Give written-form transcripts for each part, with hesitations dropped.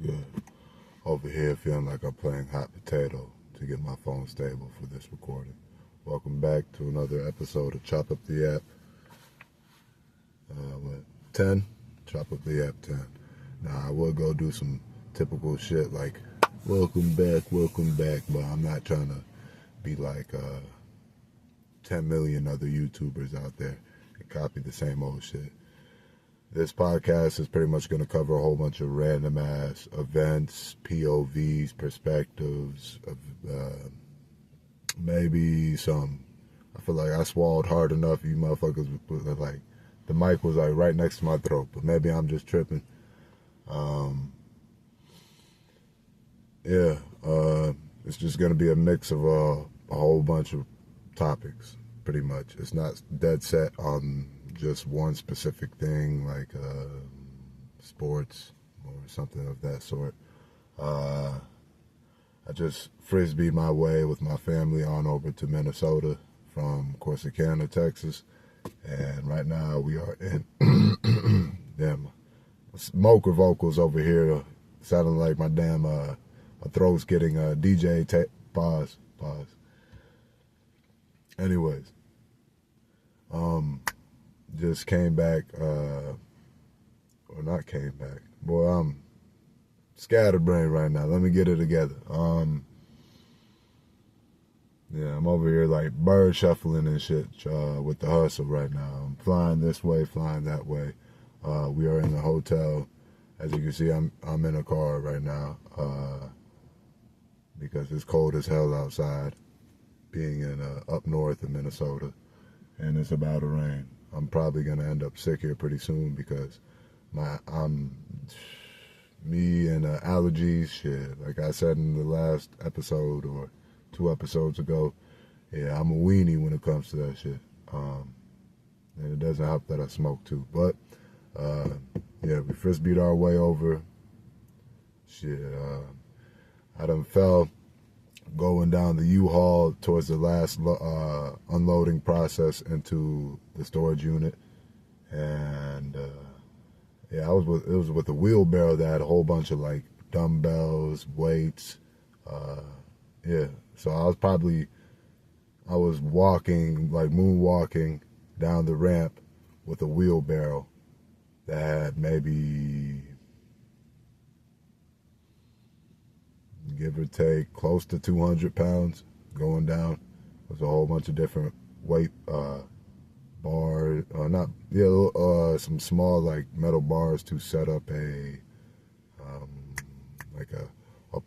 Good. Over here feeling like I'm playing hot potato to get my phone stable for this recording. Welcome back to another episode of Chop Up The Yap. 10? Chop Up The Yap 10. Now, I will go do some typical shit like, welcome back, but I'm not trying to be like 10 million other YouTubers out there and copy the same old shit. This podcast is pretty much going to cover a whole bunch of random ass events, POVs, perspectives, maybe some. I feel like I swallowed hard enough. You motherfuckers, like, the mic was like right next to my throat, but maybe I'm just tripping. It's just going to be a mix of a whole bunch of topics, pretty much. It's not dead set on just one specific thing, like sports or something of that sort. I just frisbeed my way with my family on over to Minnesota from Corsicana, Texas. And right now we are in damn smoker vocals over here, sounding like my damn my throat's getting a DJ pause. Anyways, just came back, or not came back. Boy, I'm scatterbrained right now. Let me get it together. I'm over here like bird shuffling and shit with the hustle right now. I'm flying this way, flying that way. We are in a hotel. As you can see, I'm in a car right now because it's cold as hell outside, being in up north in Minnesota, and it's about to rain. I'm probably gonna end up sick here pretty soon because me and allergies, shit. Like I said in the last episode or 2 episodes ago, yeah, I'm a weenie when it comes to that shit. And it doesn't help that I smoke too. But we frisbeed our way over. Shit, I done fell going down the U-Haul towards the last unloading process into the storage unit, and it was with a wheelbarrow that had a whole bunch of like dumbbells, weights, so I was walking, like moonwalking down the ramp with a wheelbarrow that had maybe, give or take, close to 200 pounds going down. There's a whole bunch of different weight bars, some small like metal bars to set up a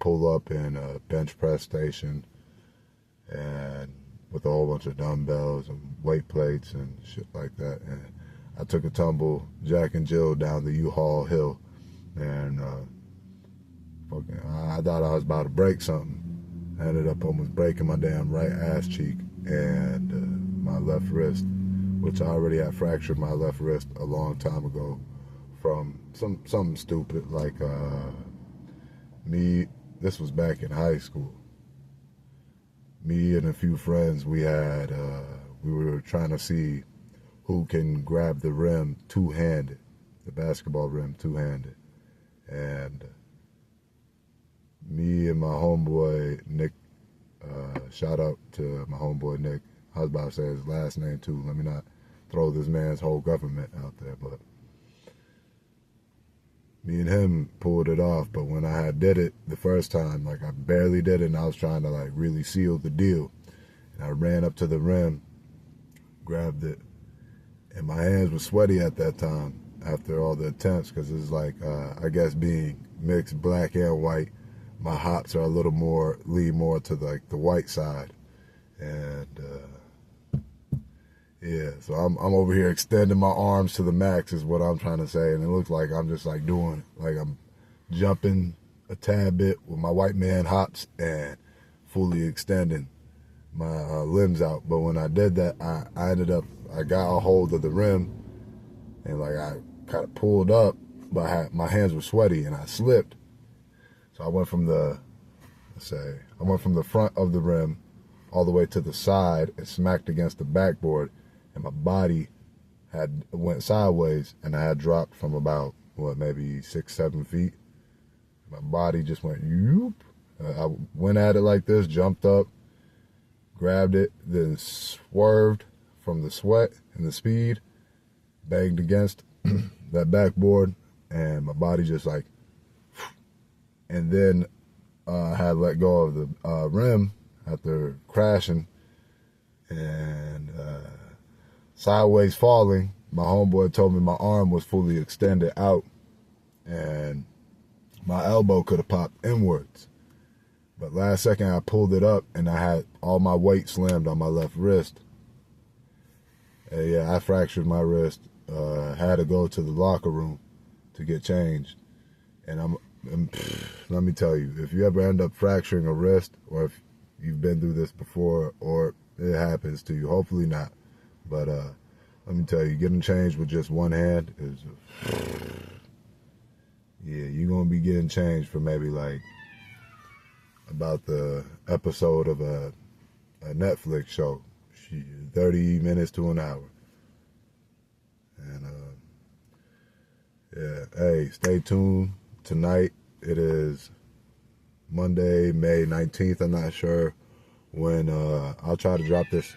pull-up and a bench press station, and with a whole bunch of dumbbells and weight plates and shit like that. And I took a tumble, Jack and Jill, down the U-Haul hill, and I thought I was about to break something. I ended up almost breaking my damn right ass cheek and my left wrist, which I already had fractured my left wrist a long time ago from something stupid like this was back in high school. Me and a few friends, we were trying to see who can grab the rim two-handed, the basketball rim two-handed. And me and my homeboy Nick, shout out to my homeboy Nick. I was about to say his last name too. Let me not throw this man's whole government out there, but me and him pulled it off. But when I had did it the first time, like I barely did it, and I was trying to like really seal the deal. And I ran up to the rim, grabbed it, and my hands were sweaty at that time after all the attempts, because it's like, I guess being mixed black and white, my hops are a little more, lean more to like the white side. And so I'm over here extending my arms to the max is what I'm trying to say. And it looks like I'm just like doing, like I'm jumping a tad bit with my white man hops and fully extending my limbs out. But when I did that, I got a hold of the rim, and like I kind of pulled up, but my hands were sweaty and I slipped. So I went from the front of the rim all the way to the side and smacked against the backboard, and my body went sideways, and I had dropped from about maybe 6-7 feet. My body just went, yoop. I went at it like this, jumped up, grabbed it, then swerved from the sweat and the speed, banged against that backboard, and my body just like, and then I had let go of the rim after crashing and sideways falling. My homeboy told me my arm was fully extended out and my elbow could have popped inwards. But last second I pulled it up and I had all my weight slammed on my left wrist. And yeah, I fractured my wrist. Had to go to the locker room to get changed. And let me tell you, if you ever end up fracturing a wrist, or if you've been through this before, or it happens to you, hopefully not. But let me tell you, getting changed with just one hand is, yeah, you're gonna be getting changed for maybe like about the episode of a Netflix show, 30 minutes to an hour. And yeah, hey, stay tuned. Tonight, it is Monday, May 19th. I'm not sure when I'll try to drop this.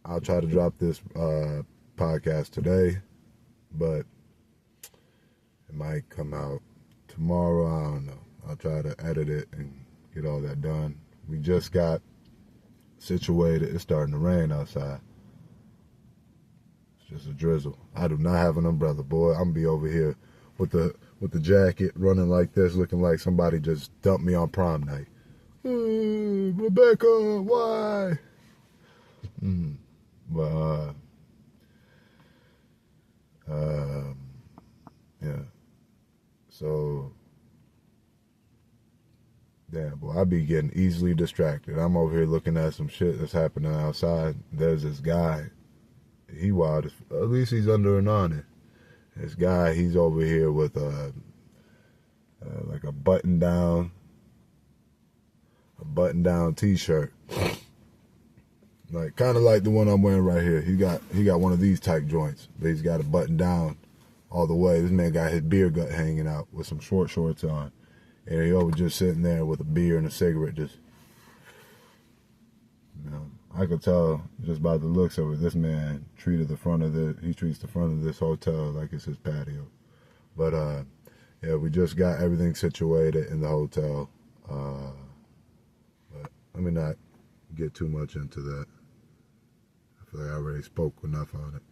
I'll try to drop this podcast today, but it might come out tomorrow. I don't know. I'll try to edit it and get all that done. We just got situated. It's starting to rain outside. It's just a drizzle. I do not have an umbrella, boy. I'm gonna be over here with the jacket running like this, looking like somebody just dumped me on prom night. Rebecca, why? But yeah. So, damn, boy, I be getting easily distracted. I'm over here looking at some shit that's happening outside. There's this guy. He wild. At least he's under an awning. This guy, he's over here with like a button-down T-shirt, like kind of like the one I'm wearing right here. He got one of these type joints, but he's got a button down all the way. This man got his beer gut hanging out with some short shorts on, and he was just sitting there with a beer and a cigarette, just. You know, I could tell just by the looks of it, this man treats the front of this hotel like it's his patio. But yeah, we just got everything situated in the hotel. But let me not get too much into that. I feel like I already spoke enough on it.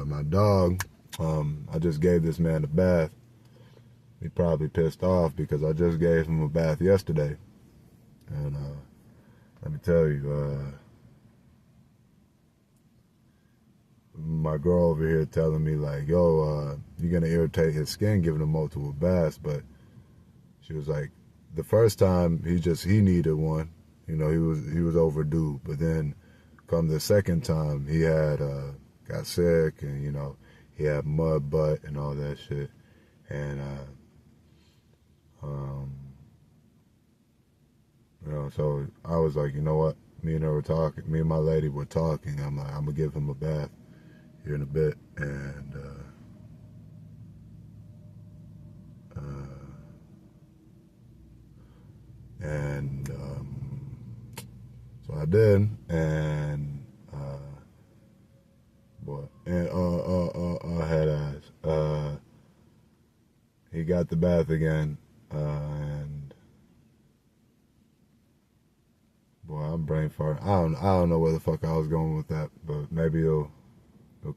My dog, I just gave this man a bath. He probably pissed off because I just gave him a bath yesterday. And let me tell you, my girl over here telling me like, yo, you're gonna irritate his skin giving him multiple baths. But she was like, the first time he needed one, you know, he was overdue. But then come the second time, he had got sick, and you know, he had mud butt and all that shit. And you know, so I was like, you know what? Me and my lady were talking. I'm like, I'm gonna give him a bath here in a bit, and so I did, and head ass. He got the bath again, and boy, I'm brain farting. I don't know where the fuck I was going with that, but maybe it'll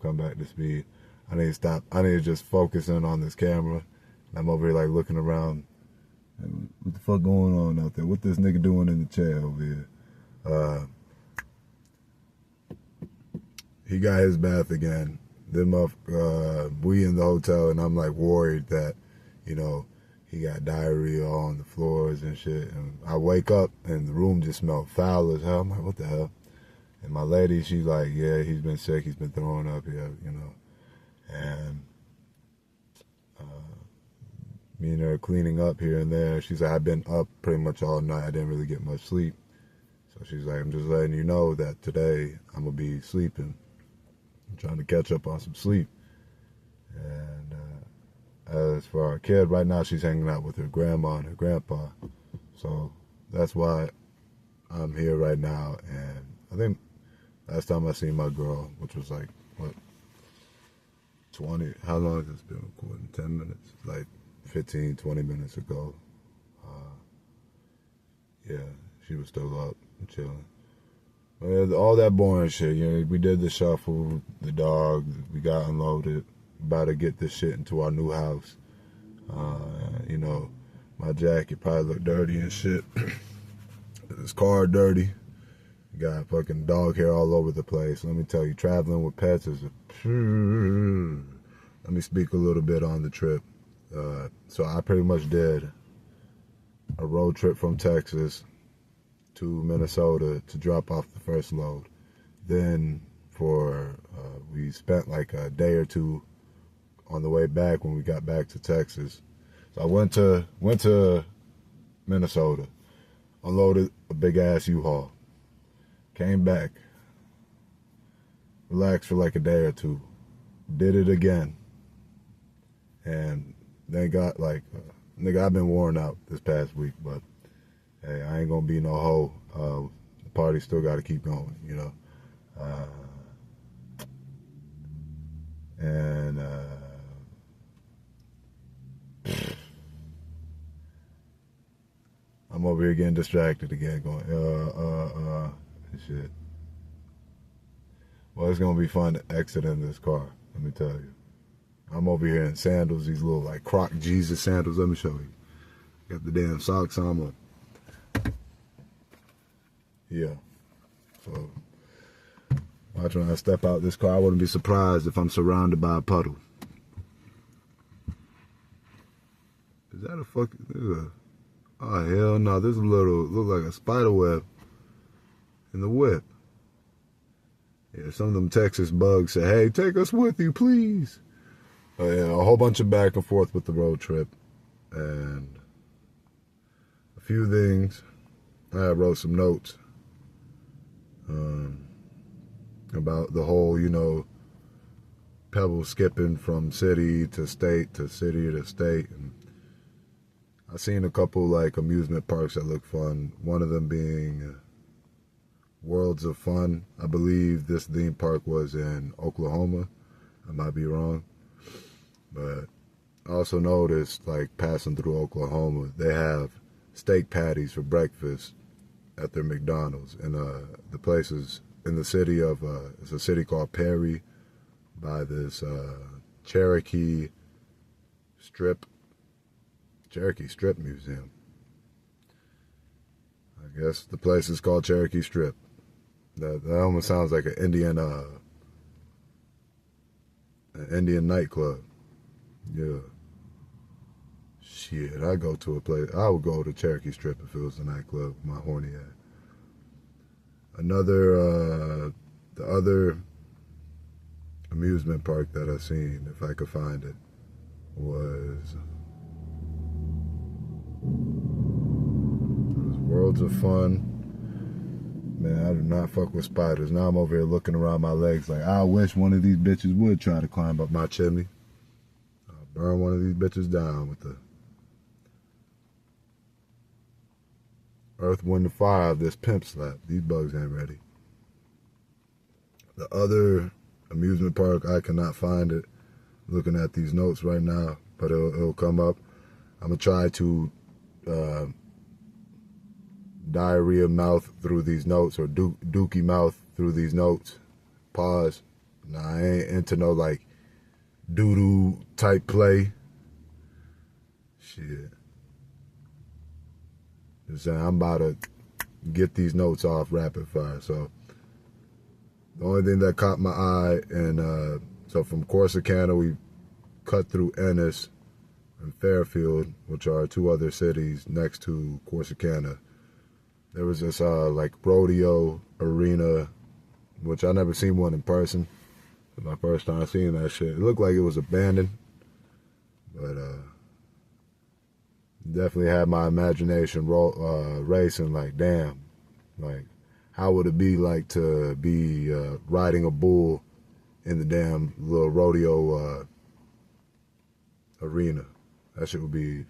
come back to speed. I need to stop. I need to just focus in on this camera. I'm over here like looking around. What the fuck going on out there? What this nigga doing in the chair over here? He got his bath again. Then we in the hotel, and I'm like worried that, you know, he got diarrhea all on the floors and shit. And I wake up and the room just smelled foul as hell. I'm like, what the hell? And my lady, she's like, yeah, he's been sick. He's been throwing up here, you know. And me and her cleaning up here and there. She's like, I've been up pretty much all night. I didn't really get much sleep. So she's like, I'm just letting you know that today I'm going to be sleeping. I'm trying to catch up on some sleep. as for our kid, right now she's hanging out with her grandma and her grandpa. So that's why I'm here right now. And I think last time I seen my girl, which was like, what, 20, how long has this been recording? 10 minutes? Like 15, 20 minutes ago. Yeah, she was still up and chilling. But all that boring shit, you know, we did the shuffle, the dog, we got unloaded, about to get this shit into our new house. You know, my jacket probably looked dirty and shit. This car dirty. Got fucking dog hair all over the place. Let me tell you, traveling with pets is a... Let me speak a little bit on the trip. So I pretty much did a road trip from Texas to Minnesota to drop off the first load. Then we spent like a day or two on the way back when we got back to Texas. So I went to Minnesota, unloaded a big ass U-Haul, came back, relaxed for like a day or two, did it again, and then got like, nigga, I've been worn out this past week, but hey, I ain't gonna be no hoe. The party still gotta keep going, you know. I'm over here getting distracted again, going, shit. Well, it's gonna be fun to exit in this car, let me tell you. I'm over here in sandals, these little like Croc Jesus sandals, let me show you. Got the damn socks on. Yeah. So, watching when I step out this car, I wouldn't be surprised if I'm surrounded by a puddle. Is that a fucking... Oh, hell no. There's a little... Look like a spider web in the whip. Yeah, some of them Texas bugs say, hey, take us with you, please. Yeah, a whole bunch of back and forth with the road trip. And a few things. I wrote some notes about the whole, you know, pebble skipping from city to state to city to state. And I've seen a couple like amusement parks that look fun. One of them being Worlds of Fun. I believe this theme park was in Oklahoma. I might be wrong. But I also noticed, like, passing through Oklahoma, they have steak patties for breakfast at their McDonald's. And the place is in the city of, it's a city called Perry, by this Cherokee Strip Museum. I guess the place is called Cherokee Strip. That almost sounds like an Indian nightclub. Yeah. Shit, I would go to Cherokee Strip if it was a nightclub with my horny ass. The other amusement park that I seen, if I could find it, was Worlds of Fun. Man, I do not fuck with spiders. Now I'm over here looking around my legs like, I wish one of these bitches would try to climb up my chimney. I'll burn one of these bitches down with the Earth, Wind, and Fire of this pimp slap. These bugs ain't ready. The other amusement park, I cannot find it. Looking at these notes right now, but it'll come up. I'm gonna try to diarrhea mouth through these notes, or dookie mouth through these notes. Pause. Nah, I ain't into no like doo-doo type play. Shit. Just saying, I'm about to get these notes off rapid fire. So the only thing that caught my eye, and so from Corsicana we cut through Ennis and Fairfield, which are two other cities next to Corsicana. There was this like rodeo arena, which I never seen one in person. It was my first time seeing that shit. It looked like it was abandoned, but definitely had my imagination racing. Like, damn, like how would it be like to be riding a bull in the damn little rodeo arena. That shit would be,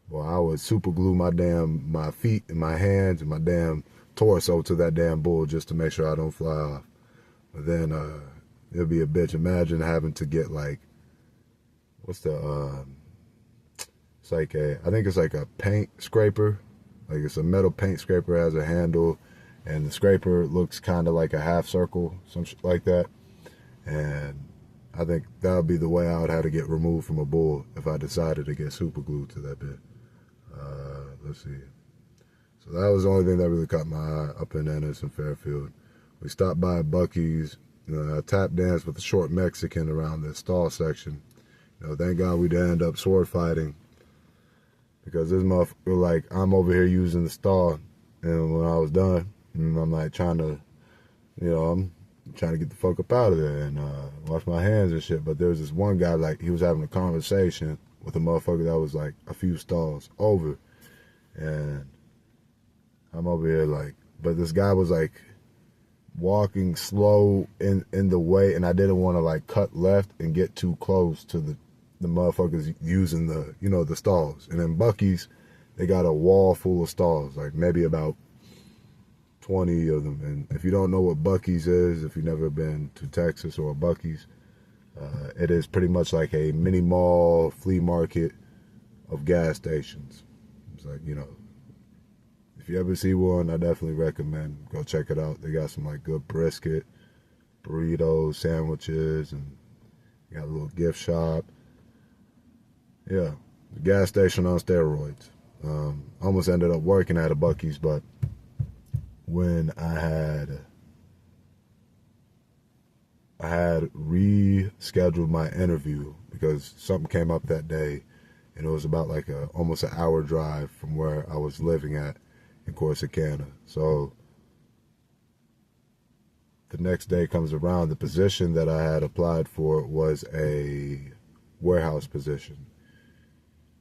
well, I would super glue my feet and my hands and my damn torso to that damn bull just to make sure I don't fly off. But then it'll be a bitch. Imagine having to get like, what's the, it's like I think it's like a paint scraper. Like it's a metal paint scraper, has a handle, and the scraper looks kind of like a half circle, some shit like that. And I think that would be the way I would have to get removed from a bull if I decided to get super glued to that bit. Let's see. So that was the only thing that really caught my eye up in Ennis and Fairfield. We stopped by Buc-ee's, tap danced with a short Mexican around the stall section. Thank God we didn't end up sword fighting, because this motherfucker, like, I'm over here using the stall, and when I was done, I'm like trying to, I'm trying to get the fuck up out of there and wash my hands and shit. But there was this one guy, like, he was having a conversation with a motherfucker that was like a few stalls over, and I'm over here like, but this guy was like walking slow in the way, and I didn't want to like cut left and get too close to the motherfuckers using the, the stalls. And then Buc-ee's, they got a wall full of stalls, like maybe about 20 of them. And if you don't know what Buc-ee's is, if you've never been to Texas or Buc-ee's, it is pretty much like a mini mall flea market of gas stations. It's like, if you ever see one, I definitely recommend go check it out. They got some like good brisket, burritos, sandwiches, and got a little gift shop. Yeah, the gas station on steroids. Almost ended up working at a Buc-ee's, but when I had rescheduled my interview because something came up that day, and it was about like almost an hour drive from where I was living at in Corsicana. So the next day comes around, the position that I had applied for was a warehouse position.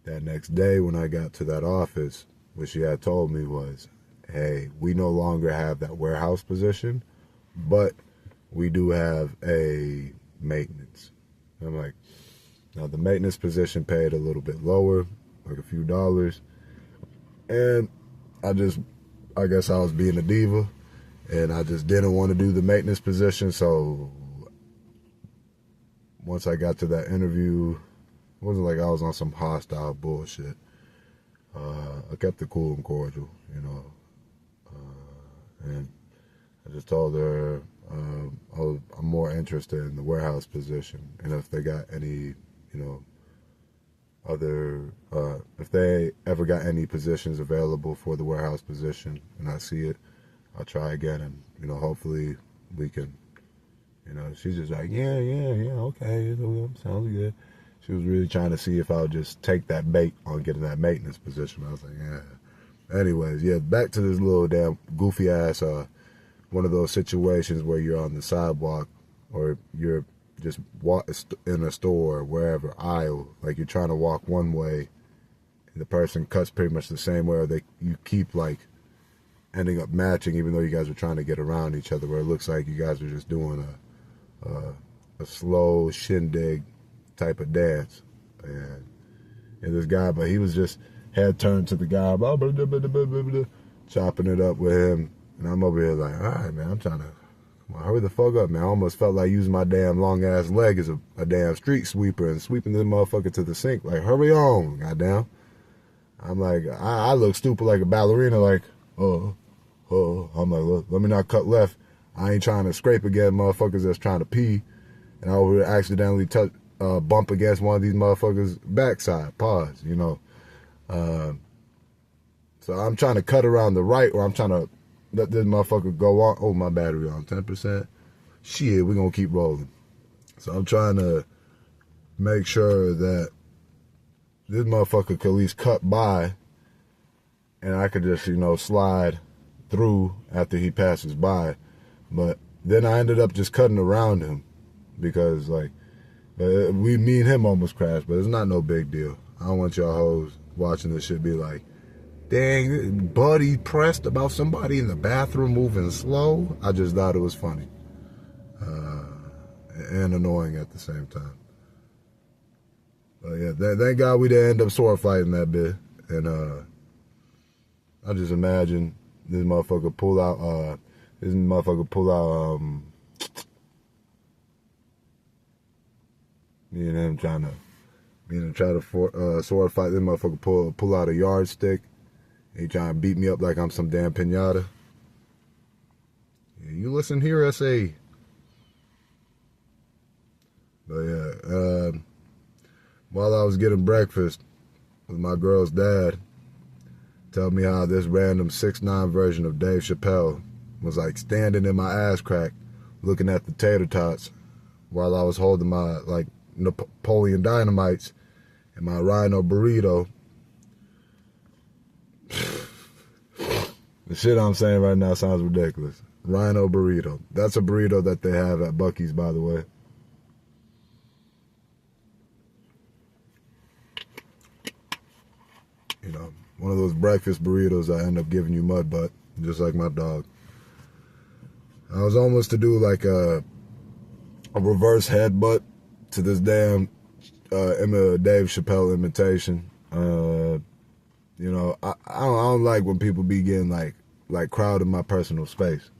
That next day when I got to that office, what she had told me was, hey, we no longer have that warehouse position, but we do have a maintenance. I'm like, now the maintenance position paid a little bit lower, like a few dollars. And I guess I was being a diva, and I just didn't want to do the maintenance position. So once I got to that interview, it wasn't like I was on some hostile bullshit. I kept it cool and cordial, and I just told her I'm more interested in the warehouse position, and if they got any, if they ever got any positions available for the warehouse position and I see it, I'll try again, and hopefully we can, she's just like, yeah, okay, sounds good. She was really trying to see if I would just take that bait on getting that maintenance position. I was like, yeah. Anyways, yeah, back to this little damn goofy ass, one of those situations where you're on the sidewalk or you're just in a store or wherever, aisle, like you're trying to walk one way and the person cuts pretty much the same way, or you keep like ending up matching even though you guys are trying to get around each other, where it looks like you guys are just doing a slow shindig type of dance. And this guy, but he was just head turned to the guy, blah, blah, blah, blah, blah, blah, blah, chopping it up with him. And I'm over here like, all right, man, I'm trying to hurry the fuck up, man. I almost felt like using my damn long ass leg as a damn street sweeper and sweeping this motherfucker to the sink. Like, hurry on, goddamn. I'm like, I look stupid like a ballerina, like, oh. I'm like, look, let me not cut left. I ain't trying to scrape against motherfuckers that's trying to pee. And I would accidentally bump against one of these motherfuckers' backside. Pause, So I'm trying to cut around the right, or I'm trying to let this motherfucker go on. Oh, my battery on 10%. Shit, we're going to keep rolling. So I'm trying to make sure that this motherfucker could at least cut by, and I could just, slide through after he passes by. But then I ended up just cutting around him because, like, me and him almost crashed, but it's not no big deal. I don't want y'all hoes watching this shit be like, dang, buddy pressed about somebody in the bathroom moving slow. I just thought it was funny and annoying at the same time. But yeah, thank God we didn't end up sword fighting that bit. And I just imagine this motherfucker pull out me and him trying to sword fight. This motherfucker pull out a yardstick. He trying to beat me up like I'm some damn pinata. Yeah, you listen here, S.A. But yeah, while I was getting breakfast with my girl's dad, tell me how this random 6'9" version of Dave Chappelle was like standing in my ass crack looking at the tater tots while I was holding my like Napoleon Dynamites and my Rhino burrito. The shit I'm saying right now sounds ridiculous. Rhino burrito. That's a burrito that they have at Buc-ee's, by the way. You know, one of those breakfast burritos that end up giving you mud butt, just like my dog. I was almost to do like a reverse headbutt to this damn Dave Chappelle imitation. You know, I don't like when people be getting like crowding my personal space.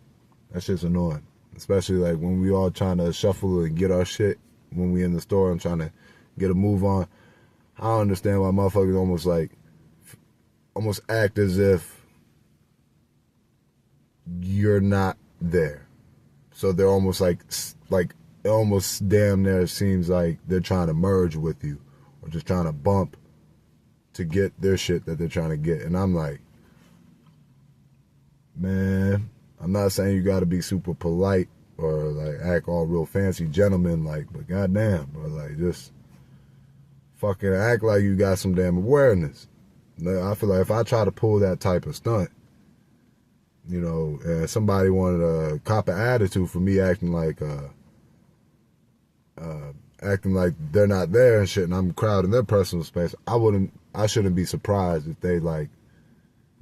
That shit's annoying. Especially like when we all trying to shuffle and get our shit when we in the store and trying to get a move on. I don't understand why motherfuckers almost act as if you're not there. So they're almost like it almost damn near seems like they're trying to merge with you or just trying to bump to get their shit that they're trying to get. And I'm like, man, I'm not saying you got to be super polite or like act all real fancy gentleman like, but goddamn, bro, like just fucking act like you got some damn awareness. I feel like if I try to pull that type of stunt, you know, and somebody wanted to cop an attitude for me acting like they're not there and shit, and I'm crowding their personal space, I shouldn't be surprised if they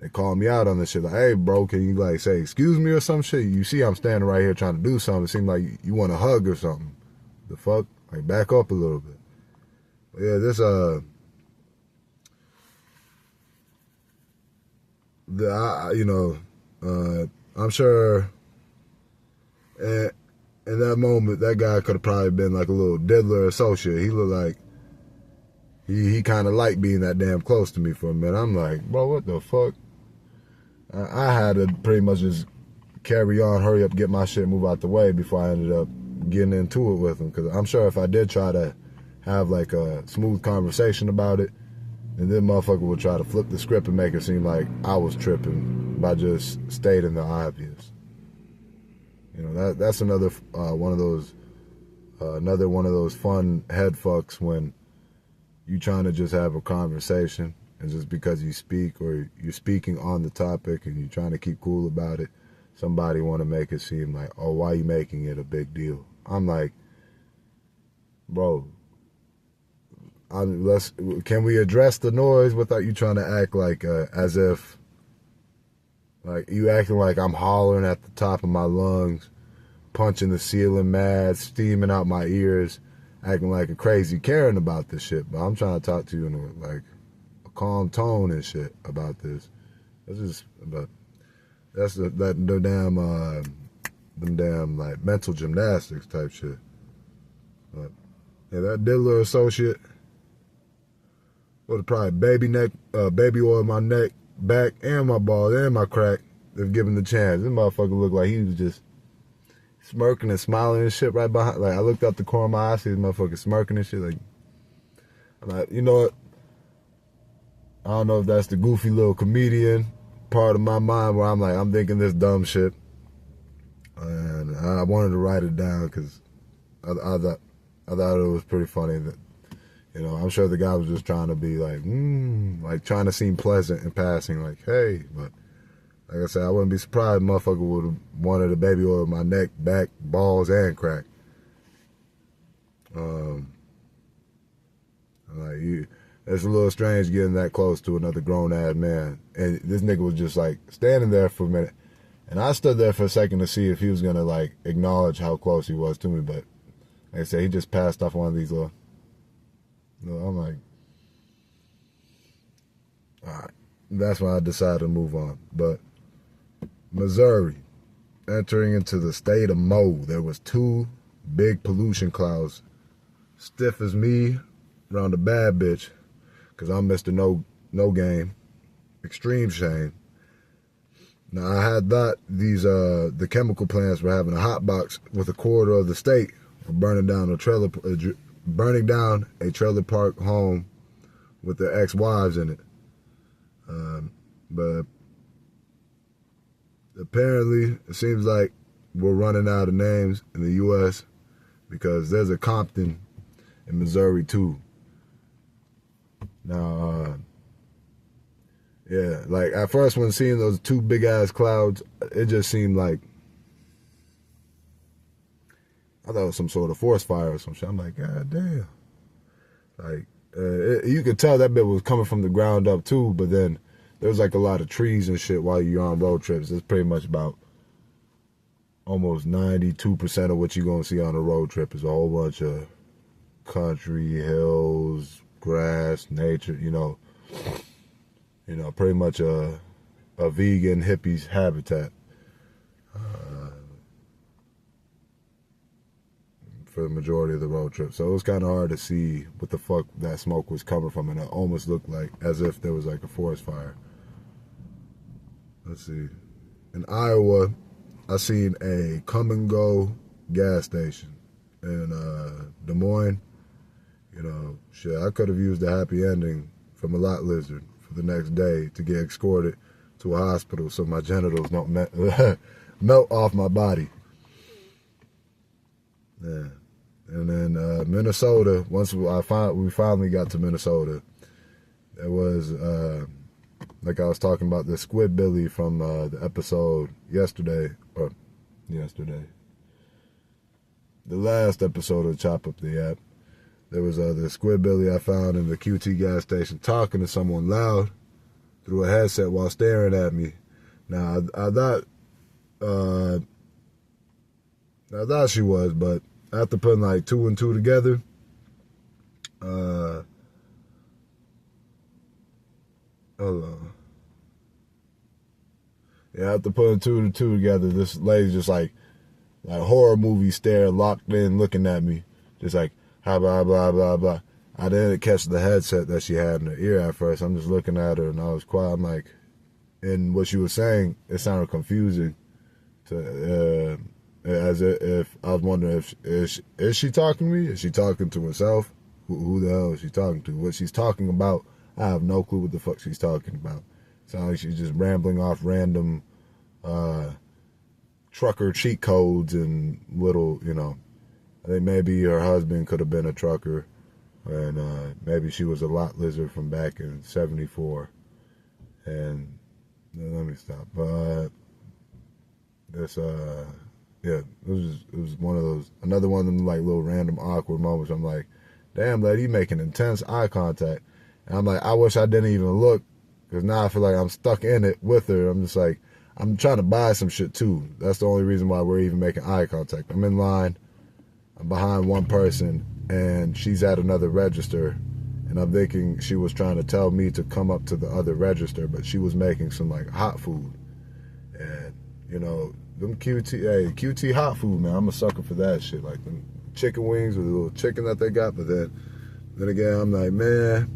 call me out on this shit. Like, hey, bro, can you like say excuse me or some shit? You see, I'm standing right here trying to do something. It seems like you want a hug or something. The fuck, like back up a little bit. But yeah, this I'm sure in that moment, that guy could have probably been like a little diddler associate. He looked like he kind of liked being that damn close to me for a minute. I'm like, bro, what the fuck? I had to pretty much just carry on, hurry up, get my shit, move out the way before I ended up getting into it with him. Because I'm sure if I did try to have like a smooth conversation about it, and then motherfucker would try to flip the script and make it seem like I was tripping by just stating the obvious. You know, that's another one of those fun head fucks when you trying to just have a conversation and just because you speak or you're speaking on the topic and you're trying to keep cool about it, somebody want to make it seem like, oh, why are you making it a big deal? I'm like, bro, can we address the noise without you trying to act like as if like you acting like I'm hollering at the top of my lungs, punching the ceiling mad, steaming out my ears, acting like a crazy Karen about this shit. But I'm trying to talk to you in like a calm tone and shit about this. That's the damn like mental gymnastics type shit. But yeah, that diddler associate would have probably baby oil my neck, back, and my balls, and my crack if given the chance. This motherfucker looked like he was just smirking and smiling and shit right behind. Like, I looked out the corner of my eye, see this motherfucker smirking and shit. Like, I'm like, you know what? I don't know if that's the goofy little comedian part of my mind where I'm thinking this dumb shit. And I wanted to write it down because I thought it was pretty funny that, you know, I'm sure the guy was just trying to be like trying to seem pleasant in passing, like, hey, but like I said, I wouldn't be surprised if motherfucker would have wanted a baby oil in my neck, back, balls, and crack. It's a little strange getting that close to another grown-ass man. And this nigga was just, like, standing there for a minute. And I stood there for a second to see if he was going to, like, acknowledge how close he was to me. But, like I said, he just passed off one of these little I'm like, all right. That's why I decided to move on. But Missouri, entering into the state of Mo, there was 2 big pollution clouds, stiff as me, around a bad bitch, because I'm Mr. No Game. Extreme shame. Now I had thought the chemical plants were having a hot box with a quarter of the state for burning down a trailer park home with their ex-wives in it. But apparently it seems like we're running out of names in the U.S. because there's a Compton in Missouri too. Now, yeah, like at first when seeing those 2 big ass clouds, it just seemed like I thought it was some sort of forest fire or some shit. I'm like, God damn. Like, you could tell that bit was coming from the ground up too, but then there's like a lot of trees and shit while you're on road trips. It's pretty much about almost 92% of what you're going to see on a road trip is a whole bunch of country, hills, grass, nature, pretty much a vegan hippie's habitat for the majority of the road trip. So it was kind of hard to see what the fuck that smoke was coming from, and it almost looked like as if there was like a forest fire. Let's see. In Iowa, I seen a come and go gas station in Des Moines. Shit, I could have used a happy ending from a lot lizard for the next day to get escorted to a hospital so my genitals don't melt off my body. Yeah. And then Minnesota, once we finally got to Minnesota, there was, like I was talking about, the Squidbilly from the episode yesterday. The last episode of Chop Up The Yap. There was the Squidbilly I found in the QT gas station talking to someone loud through a headset while staring at me. Now, I thought she was, but after putting like 2 and 2 together, hold on. Yeah, after putting 2 and 2 together, this lady's just like horror movie stare, locked in, looking at me, just like, blah, blah, blah, blah, blah. I didn't catch the headset that she had in her ear at first. I'm just looking at her and I was quiet. I'm like, and what she was saying, it sounded confusing. As if I was wondering if is she talking to me? Is she talking to herself? Who the hell is she talking to? What she's talking about, I have no clue what the fuck she's talking about. Sounds like she's just rambling off random trucker cheat codes and little, I think maybe her husband could have been a trucker, and maybe she was a lot lizard from back in '74. And let me stop. But this, yeah, it was one of those, another one of them like little random awkward moments. I'm like, damn, lady, you making intense eye contact. And I'm like, I wish I didn't even look, because now I feel like I'm stuck in it with her. I'm just like, I'm trying to buy some shit too. That's the only reason why we're even making eye contact. I'm in line. I'm behind one person, and she's at another register, and I'm thinking she was trying to tell me to come up to the other register, but she was making some like hot food, and them QT hot food, man. I'm a sucker for that shit, like them chicken wings with a little chicken that they got. But then again, I'm like, man,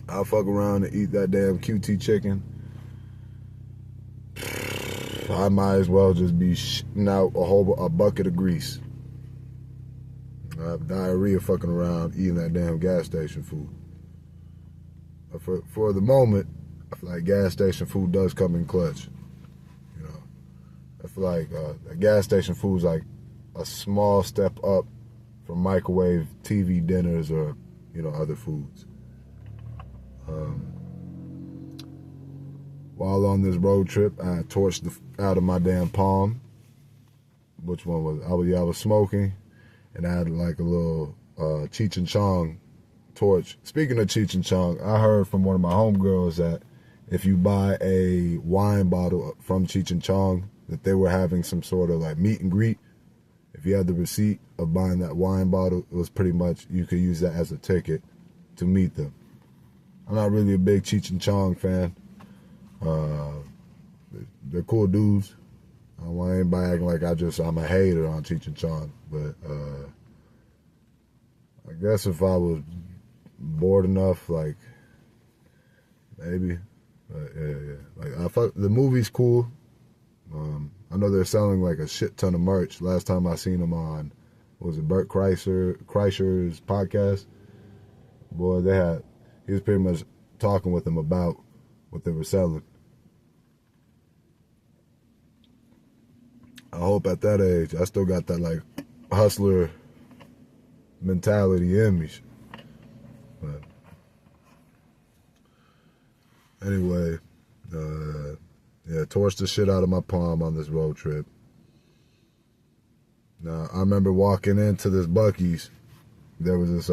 I'll fuck around and eat that damn QT chicken. I might as well just be shitting out a bucket of grease. I have diarrhea fucking around eating that damn gas station food. But for the moment, I feel like gas station food does come in clutch. I feel like a gas station food is like a small step up from microwave TV dinners or other foods. While on this road trip, I torched out of my damn palm. Which one was it? I was smoking. And I had like a little Cheech and Chong torch. Speaking of Cheech and Chong, I heard from one of my homegirls that if you buy a wine bottle from Cheech and Chong, that they were having some sort of like meet and greet. If you had the receipt of buying that wine bottle, it was pretty much, you could use that as a ticket to meet them. I'm not really a big Cheech and Chong fan. They're cool dudes. I don't want anybody acting like I'm a hater on Cheech and Chong. But I guess if I was bored enough, like, maybe. But yeah. Like, the movie's cool. I know they're selling like a shit ton of merch. Last time I seen them on, what was it, Bert Kreischer's podcast? Boy, he was pretty much talking with them about what they were selling. I hope at that age I still got that like hustler mentality in me. But anyway, torched the shit out of my palm on this road trip. Now, I remember walking into this Buc-ee's. There was this,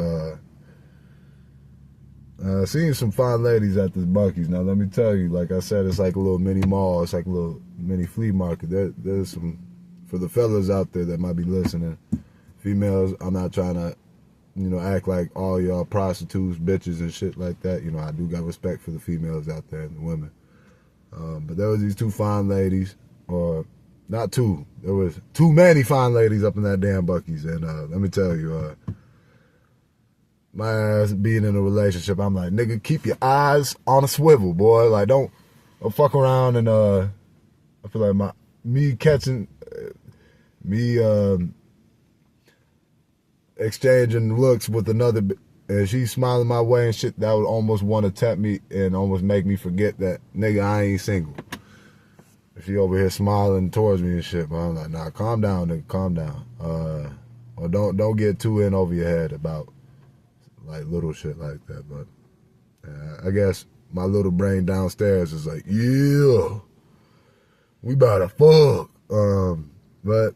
seeing some fine ladies at this Buc-ee's. Now, let me tell you, like I said, it's like a little mini mall. It's like a little mini flea market. There's some, for the fellas out there that might be listening, females, I'm not trying to, act like all y'all prostitutes, bitches, and shit like that. I do got respect for the females out there and the women. But there was these two fine ladies, or not two. There was too many fine ladies up in that damn Buc-ee's. And let me tell you, my ass being in a relationship, I'm like, nigga, keep your eyes on a swivel, boy. Like, don't fuck around and I feel like exchanging looks with another, and she's smiling my way and shit, that would almost want to tempt me and almost make me forget that, nigga, I ain't single. She over here smiling towards me and shit, but I'm like, nah, calm down, nigga, calm down. Or don't get too in over your head about like little shit like that. But I guess my little brain downstairs is like, yeah, we about to fuck. But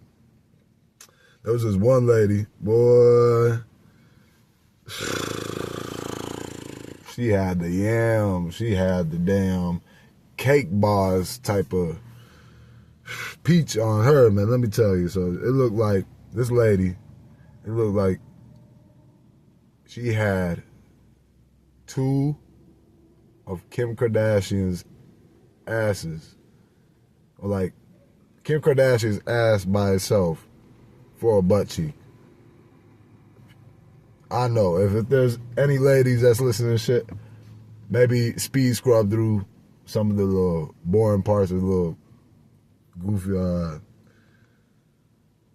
there was this one lady, boy, she had the yam, she had the damn cake bars type of peach on her, man. Let me tell you. So it looked like this lady, it looked like she had two of Kim Kardashian's asses, or like Kim Kardashian's ass by itself for a butt cheek. I know if there's any ladies that's listening to shit, maybe speed scrub through some of the little boring parts of the little goofy,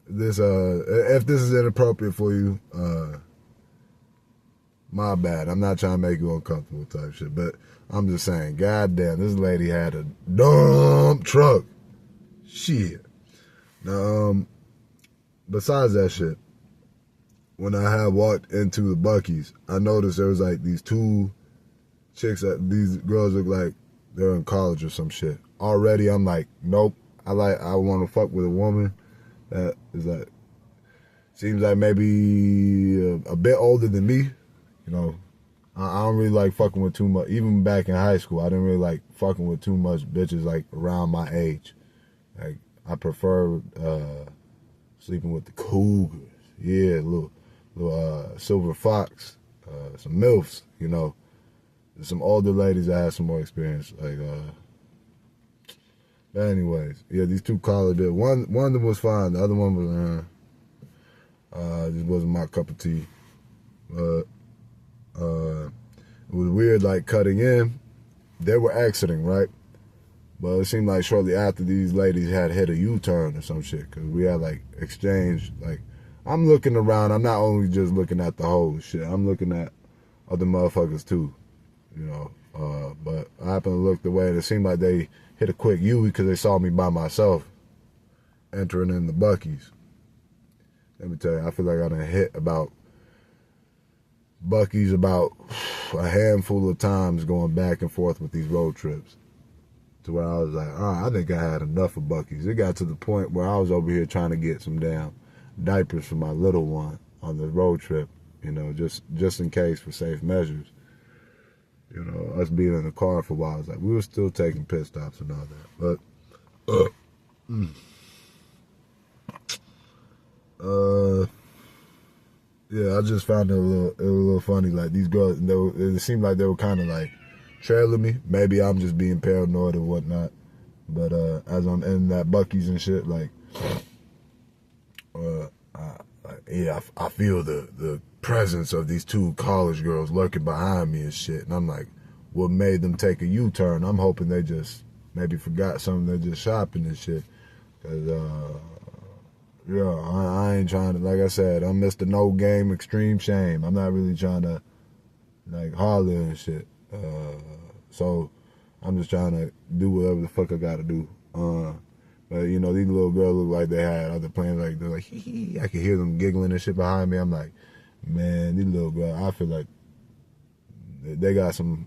if this is inappropriate for you, my bad. I'm not trying to make you uncomfortable type shit, but I'm just saying, goddamn, this lady had a dump truck. Shit. Now, besides that shit, when I had walked into the Buc-ee's, I noticed there was like these two chicks that these girls look like they're in college or some shit. Already, I'm like, nope. I want to fuck with a woman that is like, seems like maybe a bit older than me. I don't really like fucking with too much. Even back in high school, I didn't really like fucking with too much bitches like around my age. Like, I prefer sleeping with the cougars. Yeah, little silver fox, some MILFs, some older ladies that have some more experience. Like, but anyways, yeah, these two college dudes. One of them was fine. The other one was just wasn't my cup of tea. But it was weird, like cutting in. They were exiting, right? But it seemed like shortly after these ladies had hit a U-turn or some shit, because we had like exchanged. Like, I'm looking around. I'm not only just looking at the whole shit. I'm looking at other motherfuckers too, But I happened to look the way, and it seemed like they hit a quick U because they saw me by myself entering in the Buc-ee's. Let me tell you, I feel like I done hit about Buc-ee's about a handful of times going back and forth with these road trips, to where I was like, all right, I think I had enough of Buc-ee's. It got to the point where I was over here trying to get some damn diapers for my little one on the road trip, just in case, for safe measures. Us being in the car for a while, it's like we were still taking pit stops and all that. But Yeah, I just found it a little funny. Like these girls, it seemed like they were kind of like trailing me. Maybe I'm just being paranoid or whatnot. But as I'm in that Buc-ee's and shit, like, I feel the presence of these two college girls lurking behind me and shit. And I'm like, what made them take a U-turn? I'm hoping they just maybe forgot something. They're just shopping and shit. Cause yeah, I ain't trying to, like I said, I'm Mr. No Game Extreme Shame. I'm not really trying to, like, holler and shit. So I'm just trying to do whatever the fuck I gotta do. But, you know, these little girls look like they had other plans. Like, they're like, hee hee. I can hear them giggling and shit behind me. I'm like, man, these little girls, I feel like they got some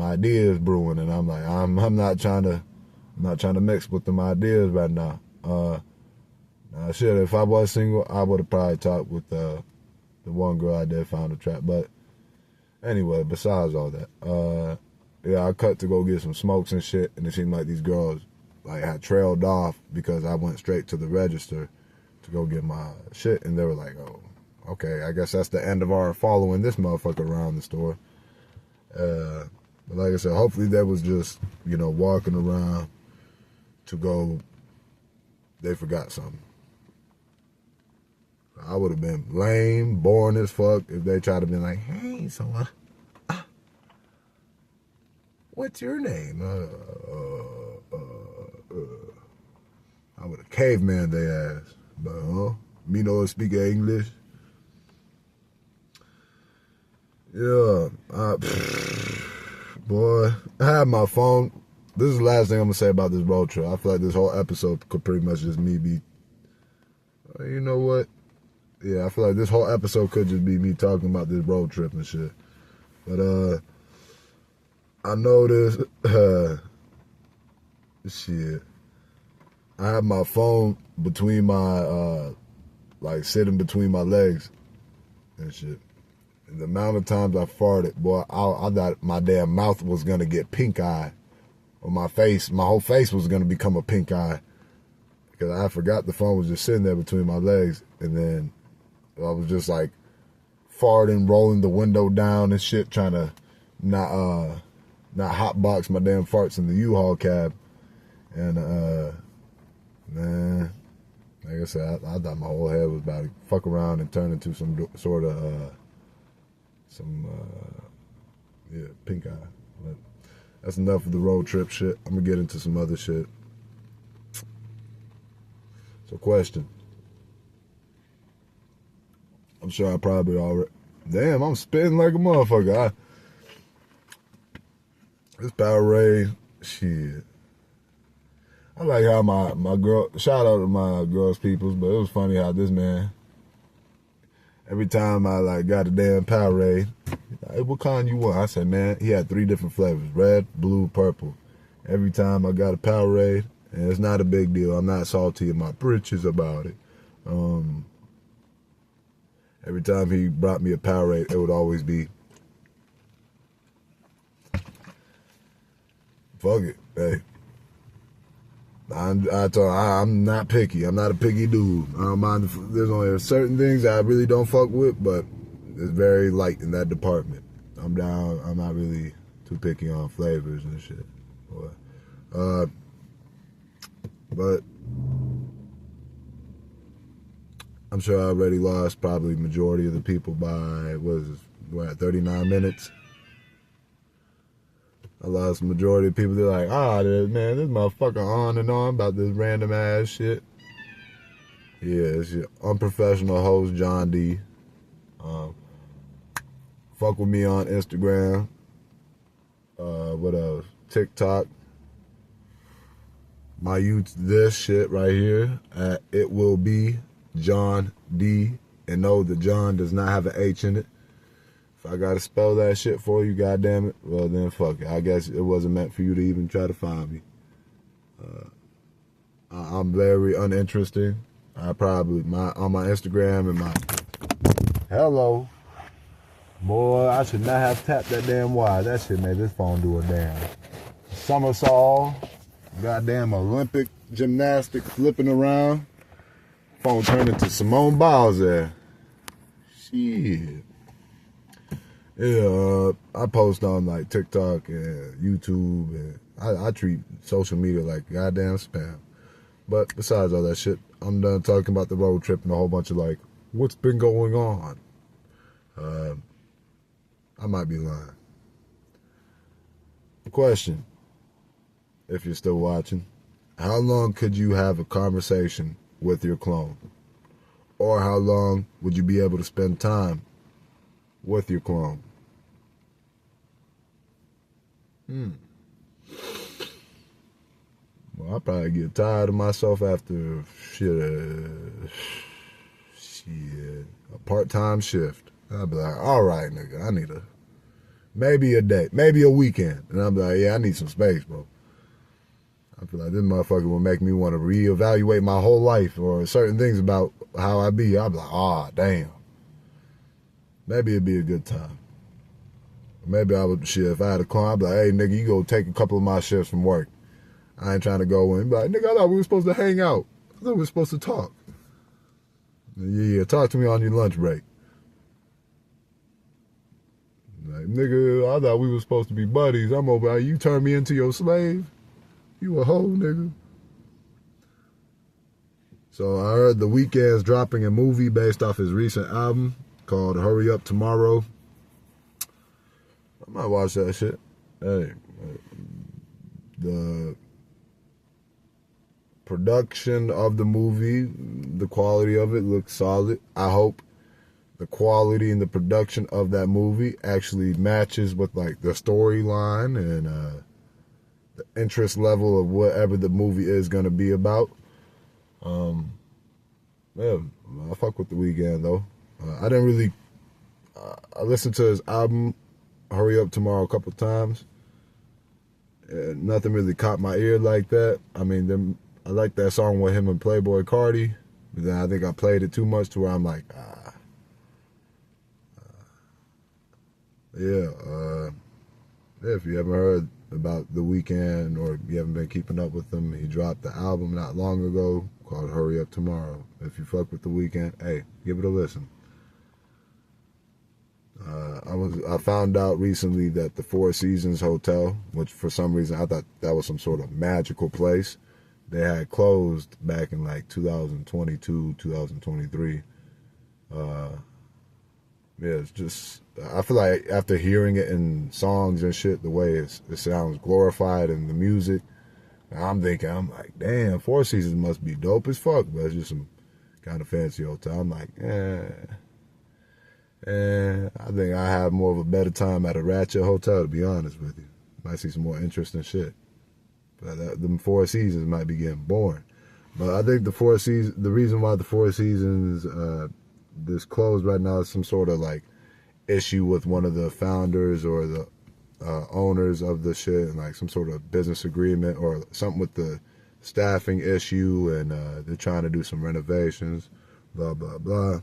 ideas brewing. And I'm like, I'm not trying to mix with them ideas right now. Shit, if I was single, I would have probably talked with the one girl I did find a trap. But anyway, besides all that, yeah, I cut to go get some smokes and shit, and it seemed like these girls like had trailed off because I went straight to the register to go get my shit, and they were like, oh, okay, I guess that's the end of our following this motherfucker around the store. But like I said, hopefully they was just, you know, walking around to go, they forgot something. I would have been lame, boring as fuck if they tried to be like, hey, so what's your name? I would have caveman their ass. But, me know speak English. Yeah, boy, I had my phone. This is the last thing I'm going to say about this road trip. I feel like this whole episode could pretty much just me be, you know what? Yeah, I feel like this whole episode could just be me talking about this road trip and shit. But, I noticed, shit, I have my phone between my, like sitting between my legs and shit. And the amount of times I farted, boy, I thought my damn mouth was going to get pink eye. Or my whole face was going to become a pink eye. Because I forgot the phone was just sitting there between my legs. And then I was just like farting, rolling the window down and shit, trying to not hotbox my damn farts in the U-Haul cab. And, man, like I said, I thought my whole head was about to fuck around and turn into some sort of, pink eye. But that's enough of the road trip shit. I'm going to get into some other shit. So, question. I'm sure I probably already... Damn, I'm spitting like a motherfucker. This Powerade, shit. I like how my girl... Shout out to my girls' peoples, but it was funny how this man... Every time I like got a damn Powerade, hey, what kind you want? I said, man, he had 3 different flavors, red, blue, purple. Every time I got a Powerade, and it's not a big deal. I'm not salty in my britches about it. Every time he brought me a Powerade, it would always be, fuck it, hey. I'm not picky. I'm not a picky dude. I don't mind. There's only certain things I really don't fuck with, but it's very light in that department. I'm down. I'm not really too picky on flavors and shit. But I'm sure I already lost probably majority of the people by, we're at 39 minutes. I lost the majority of people. They're like, man, this motherfucker on and on about this random ass shit. Yeah, it's your unprofessional host, John D. Fuck with me on Instagram. What else? TikTok. My this shit right here. It will be John D. And no, the John does not have an H in it. If I gotta spell that shit for you, goddamn it, well then fuck it. I guess it wasn't meant for you to even try to find me. I'm very uninteresting. I probably on my Instagram and my hello. Boy, I should not have tapped that damn wire. That shit made this phone do a damn somersault. Goddamn Olympic gymnastics flipping around. Phone turned into Simone Biles there. Shit. Yeah, I post on like TikTok and YouTube, and I treat social media like goddamn spam. But besides all that shit, I'm done talking about the road trip and a whole bunch of like, what's been going on? I might be lying. Question, if you're still watching, how long could you have a conversation with your clone? Or how long would you be able to spend time with your clone? Well, I'll probably get tired of myself after a part-time shift. I'll be like, all right, nigga, I need maybe a day, maybe a weekend. And I'll be like, yeah, I need some space, bro. I feel like this motherfucker will make me want to reevaluate my whole life or certain things about how I be. I'll be like, damn. Maybe it'd be a good time. Maybe I would, if I had a clone, I'd be like, hey, nigga, you go take a couple of my shifts from work. I ain't trying to go in. Be like, nigga, I thought we were supposed to hang out. I thought we were supposed to talk. Yeah, talk to me on your lunch break. Like, nigga, I thought we were supposed to be buddies. I'm over. You turn me into your slave? You a hoe, nigga. So I heard The Weeknd's dropping a movie based off his recent album called Hurry Up Tomorrow. I might watch that shit. Hey, the production of the movie, the quality of it looks solid. I hope the quality and the production of that movie actually matches with like the storyline and the interest level of whatever the movie is going to be about. Yeah, I fuck with The Weeknd though. I didn't really. I listened to his album Hurry Up Tomorrow a couple times. Nothing really caught my ear like that. I mean, I like that song with him and Playboy Cardi, but then I think I played it too much to where I'm like, yeah. If you haven't heard about The Weeknd or you haven't been keeping up with him, he dropped the album not long ago called Hurry Up Tomorrow. If you fuck with The Weeknd, hey, give it a listen. I found out recently that the Four Seasons Hotel, which for some reason I thought that was some sort of magical place, they had closed back in like 2022, 2023. Yeah, it's just, I feel like after hearing it in songs and shit, the way it sounds glorified in the music, I'm like, damn, Four Seasons must be dope as fuck, but it's just some kind of fancy hotel. I'm like, I think I have more of a better time at a ratchet hotel, to be honest with you. Might see some more interesting shit. But the Four Seasons might be getting boring. But I think the reason why the Four Seasons this closed right now is some sort of like issue with one of the founders or the owners of the shit, and like some sort of business agreement or something with the staffing issue, and they're trying to do some renovations, blah, blah, blah.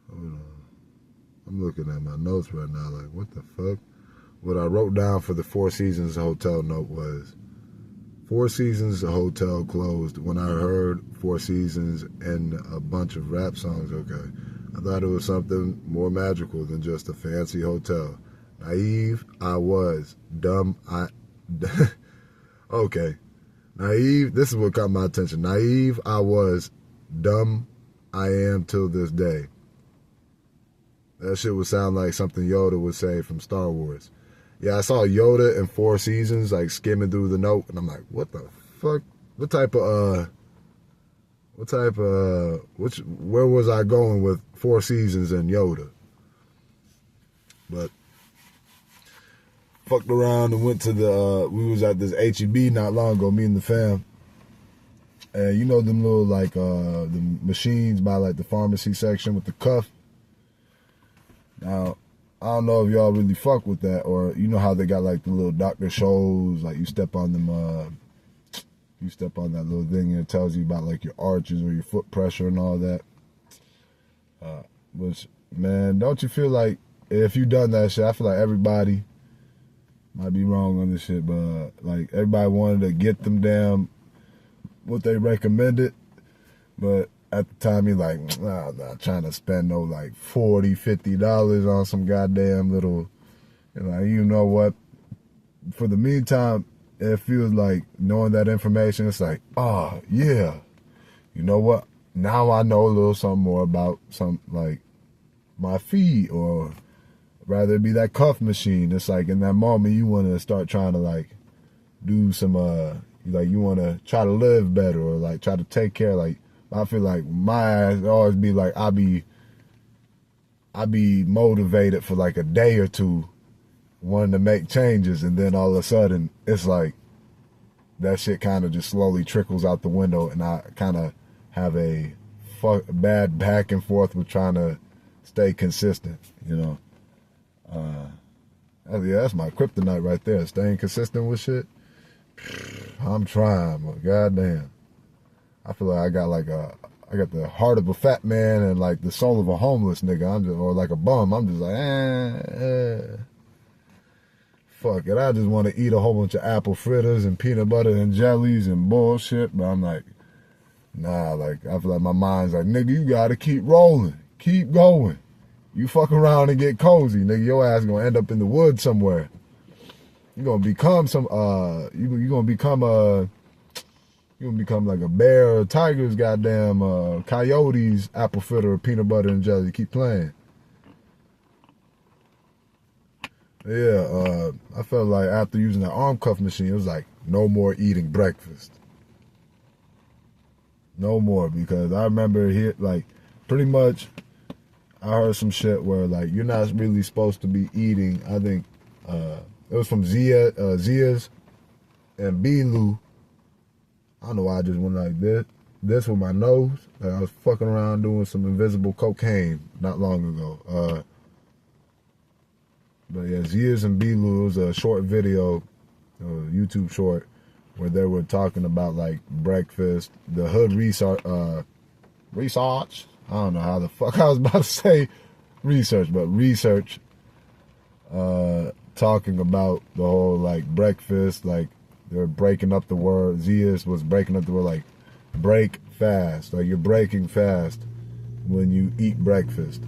Hold on. I'm looking at my notes right now like, what the fuck? What I wrote down for the Four Seasons Hotel note was, Four Seasons Hotel closed when I heard Four Seasons and a bunch of rap songs, okay. I thought it was something more magical than just a fancy hotel. Naive, I was. Dumb, okay. Naive, this is what caught my attention. Naive, I was. Dumb, I am till this day. That shit would sound like something Yoda would say from Star Wars. Yeah, I saw Yoda in Four Seasons, like skimming through the note, and I'm like, what the fuck? Where was I going with Four Seasons and Yoda? But fucked around and went to we was at this H-E-B not long ago, me and the fam. And you know them little like the machines by like the pharmacy section with the cuff? Now, I don't know if y'all really fuck with that, or you know how they got like the little Dr. Scholl's, like you step on them, you step on that little thing and it tells you about like your arches or your foot pressure and all that. Which, man, don't you feel like if you done that shit, I feel like everybody might be wrong on this shit, but like everybody wanted to get them damn what they recommended, but at the time you're like, nah, I'm not trying to spend no like $40, $50 on some goddamn little, you know what? For the meantime, it feels like knowing that information, it's like, oh yeah, you know what? Now I know a little something more about some like my feet, or rather it be that cuff machine. It's like in that moment you want to start trying to like do some you want to try to live better, or like try to take care. Like I feel like my ass always be like I be motivated for like a day or two, wanting to make changes, and then all of a sudden it's like that shit kind of just slowly trickles out the window, and I kind of have a bad back and forth with trying to stay consistent, Yeah, that's my kryptonite right there. Staying consistent with shit. I'm trying, but goddamn, I feel like I got the heart of a fat man and like the soul of a homeless nigga. Or like a bum. I'm just like, fuck it. I just want to eat a whole bunch of apple fritters and peanut butter and jellies and bullshit. But I'm like, nah, like I feel like my mind's like, nigga, you gotta keep rolling, keep going. You fuck around and get cozy, nigga, your ass gonna end up in the woods somewhere. You're gonna become you're gonna become like a bear or a tiger's goddamn coyote's apple fritter or peanut butter and jelly. Keep playing. Yeah, I felt like after using that arm cuff machine, it was like no more eating breakfast. No more, because I remember here, like, pretty much I heard some shit where like you're not really supposed to be eating. I think it was from Zia's and B-Lou. I don't know why I just went like this with my nose. Like I was fucking around doing some invisible cocaine not long ago. But yeah, Zia's and B-Lou, was a short video, YouTube short, where they were talking about like breakfast, the hood research. I don't know how the fuck I was about to say research, but research. Talking about the whole like breakfast, like they're breaking up the word. Zia's was breaking up the word like break fast, like you're breaking fast when you eat breakfast.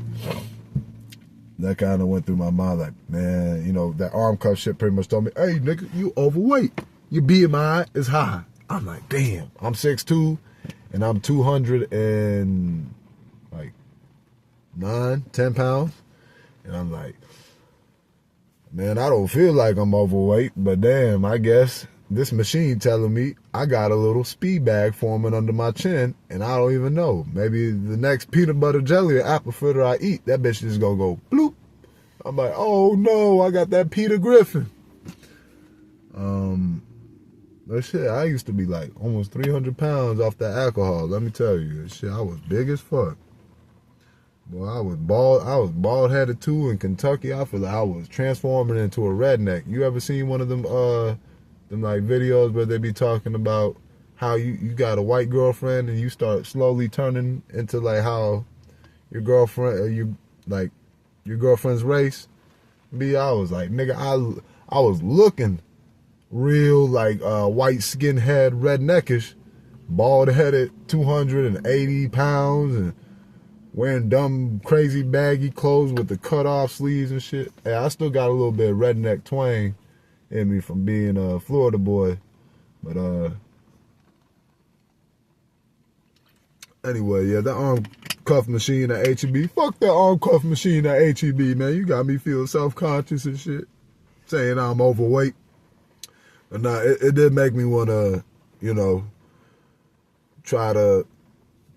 That kind of went through my mind, like, man, that arm cuff shit pretty much told me, hey nigga, you overweight, your BMI is high. I'm like, damn, I'm 6'2", and I'm 209, 10 pounds, and I'm like, man, I don't feel like I'm overweight, but damn, I guess this machine telling me I got a little speed bag forming under my chin, and I don't even know. Maybe the next peanut butter jelly or apple fritter I eat, that bitch is gonna go bloop. I'm like, oh no, I got that Peter Griffin. But shit, I used to be like almost 300 pounds off that alcohol. Let me tell you, shit, I was big as fuck. Boy, I was bald headed too in Kentucky. I feel like I was transforming into a redneck. You ever seen one of them like videos where they be talking about how you got a white girlfriend and you start slowly turning into like how your girlfriend your girlfriend's race be? I was like, nigga, I was looking real like white skinhead redneckish, bald headed, 280 pounds, and wearing dumb, crazy, baggy clothes with the cut-off sleeves and shit. Hey, I still got a little bit of redneck twang in me from being a Florida boy. But, anyway, yeah, that arm cuff machine at H-E-B. Fuck that arm cuff machine at H-E-B, man. You got me feel self-conscious and shit, saying I'm overweight. But nah, it did make me want to, try to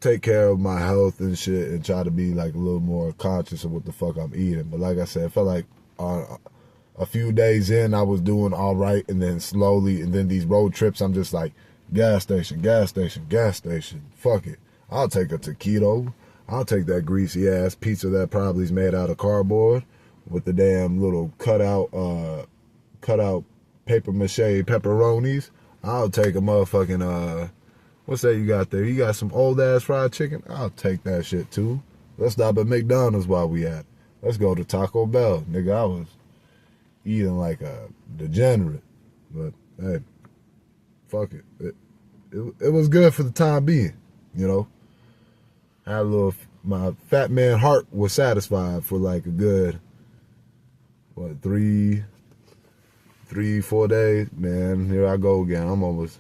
take care of my health and shit and try to be like a little more conscious of what the fuck I'm eating. But like I said, it felt like a few days in I was doing all right, and then slowly, and then these road trips I'm just like, gas station, fuck it, I'll take a taquito, I'll take that greasy ass pizza that probably is made out of cardboard with the damn little cutout paper mache pepperonis. I'll take a motherfucking what's that you got there? You got some old ass fried chicken? I'll take that shit too. Let's stop at McDonald's while we at it. let's go to Taco Bell. Nigga, I was eating like a degenerate. But, hey, fuck it. It was good for the time being, you know. Had a little, my fat man heart was satisfied for like a good, 3, 4 days. Man, here I go again. I'm almost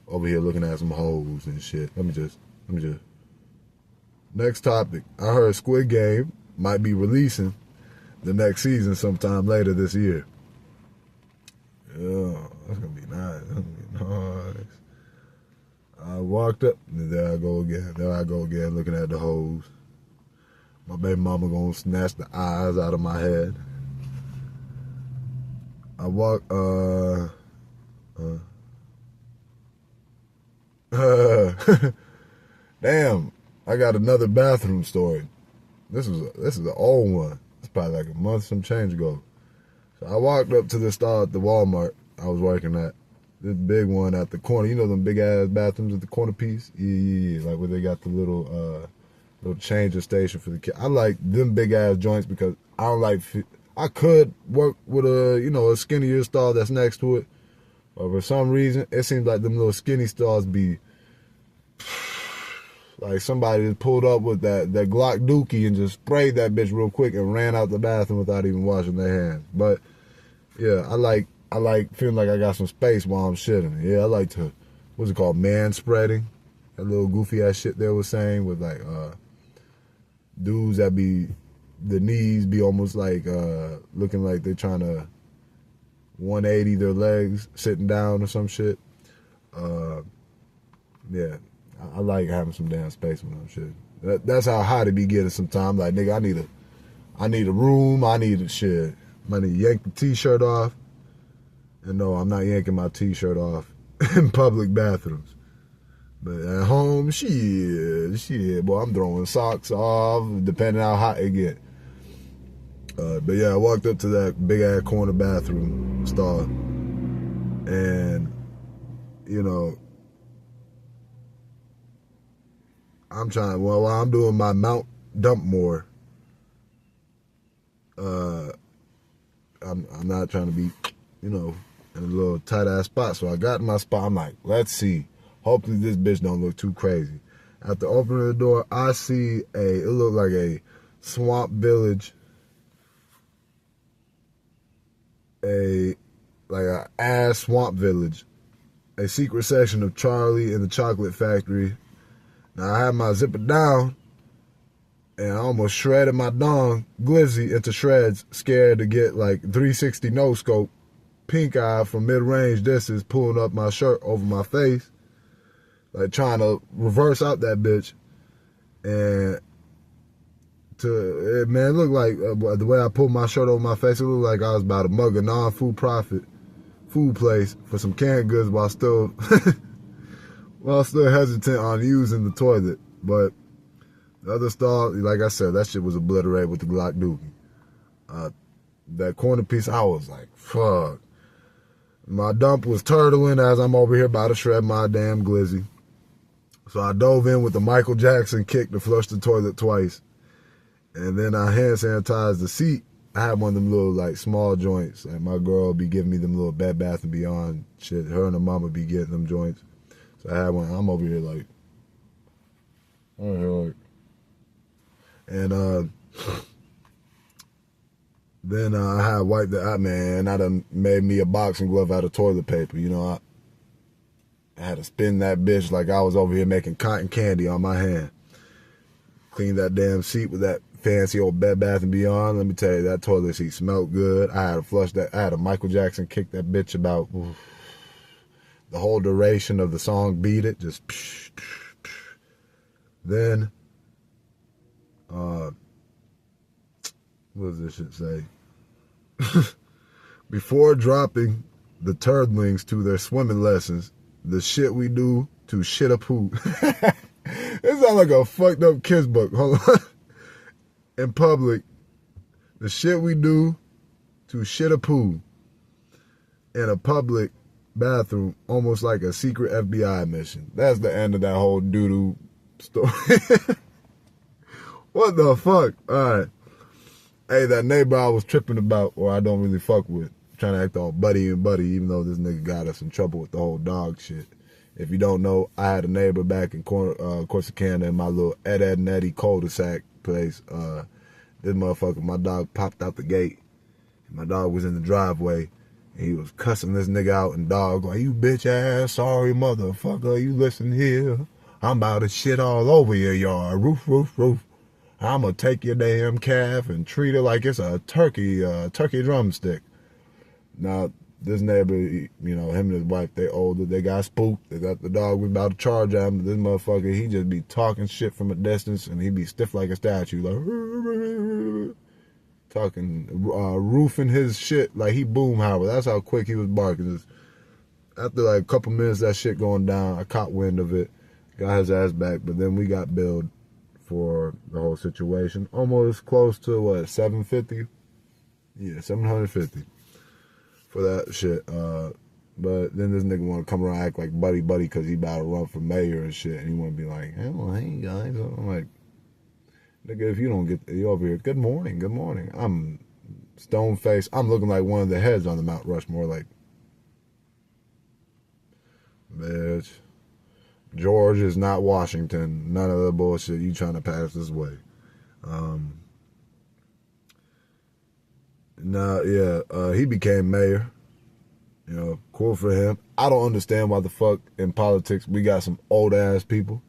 over here looking at some hoes and shit. Let me just. Next topic. I heard Squid Game might be releasing the next season sometime later this year. Yeah, that's gonna be nice. That's gonna be nice. I walked up, and there I go again. Looking at the hoes. My baby mama gonna snatch the eyes out of my head. I walk, damn, I got another bathroom story. This is an old one. It's probably like a month, some change ago. So I walked up to the stall at the Walmart I was working at. This big one at the corner. You know them big ass bathrooms at the corner piece? Yeah. Like where they got the little changer station for the kids. I like them big ass joints because I don't like. I could work with a skinnier stall that's next to it, but for some reason it seems like them little skinny stalls be like somebody just pulled up with that Glock dookie and just sprayed that bitch real quick and ran out the bathroom without even washing their hands. But yeah, I like feeling like I got some space while I'm shitting. Yeah, I like to, what's it called, man spreading. That little goofy ass shit they was saying with like dudes that be, the knees be almost like looking like they're trying to 180 their legs sitting down or some shit. Yeah, I like having some damn space when I'm shit. That's how hot it be getting sometimes. Like, nigga, I need a room. I need a shit. I need to yank the t-shirt off. And no, I'm not yanking my t-shirt off in public bathrooms. But at home, shit, boy, I'm throwing socks off, depending on how hot it get. But yeah, I walked up to that big ass corner bathroom stall, and while I'm doing my mount dump more, I'm not trying to be, in a little tight ass spot. So I got in my spot. I'm like, let's see. Hopefully this bitch don't look too crazy. After opening the door, I see it looked like a swamp village, a ass swamp village, a secret section of Charlie and the Chocolate Factory. Now I had my zipper down, and I almost shredded my dong glizzy into shreds, scared to get like 360 no scope, pink eye from mid-range distance, pulling up my shirt over my face, like trying to reverse out that bitch. And it looked like the way I pulled my shirt over my face, it looked like I was about to mug a non-food profit food place for some canned goods while still hesitant on using the toilet. But the other stall, like I said, that shit was obliterated with the Glock dookie. That corner piece, I was like, fuck. My dump was turtling as I'm over here about to shred my damn glizzy. So I dove in with the Michael Jackson kick to flush the toilet twice. And then I hand sanitized the seat. I had one of them little like small joints. Like my girl be giving me them little Bed Bath & Beyond shit. Her and her mama be getting them joints. So I had one. I'm over here like, and then I had wiped the eye, man. I done made me a boxing glove out of toilet paper. I had to spin that bitch like I was over here making cotton candy on my hand. Clean that damn seat with that fancy old Bed Bath & Beyond. Let me tell you, that toilet seat smelled good. I had to flush that. I had a Michael Jackson kick that bitch about the whole duration of the song Beat It. Just then, what does this shit say? Before dropping the turdlings to their swimming lessons, the shit we do to shit a poo. It sounds like a fucked up kids book. Hold on. In public, the shit we do to shit a poo in a public bathroom, almost like a secret FBI mission. That's the end of that whole doo-doo story. What the fuck? All right. Hey, that neighbor I was tripping about, or I don't really fuck with, trying to act all buddy and buddy, even though this nigga got us in trouble with the whole dog shit. If you don't know, I had a neighbor back in Corsicana in my little Ed and Eddie cul-de-sac place. This motherfucker, my dog popped out the gate. My dog was in the driveway. And he was cussing this nigga out and dog like, you bitch ass, sorry motherfucker, you listen here. I'm about to shit all over your yard. Roof, roof, roof. I'ma take your damn calf and treat it like it's a turkey drumstick. Now, this neighbor, you know, him and his wife, they older, they got spooked. They got the dog was about to charge at him. But this motherfucker, he just be talking shit from a distance and he be stiff like a statue, like talking, roofing his shit like he Boomhauer. That's how quick he was barking. Just after like a couple minutes, that shit going down, I caught wind of it, got his ass back, but then we got billed for the whole situation. Almost close to what, $750? Yeah, $750 for that shit. But then this nigga want to come around and act like buddy because he about to run for mayor and shit, and he want to be like, hey guys. I'm like, nigga, if you don't get you over here, good morning. I'm stone faced. I'm looking like one of the heads on the Mount Rushmore, like, bitch, George is not Washington. None of the bullshit you trying to pass this way. He became mayor. You know, cool for him. I don't understand why the fuck in politics we got some old ass people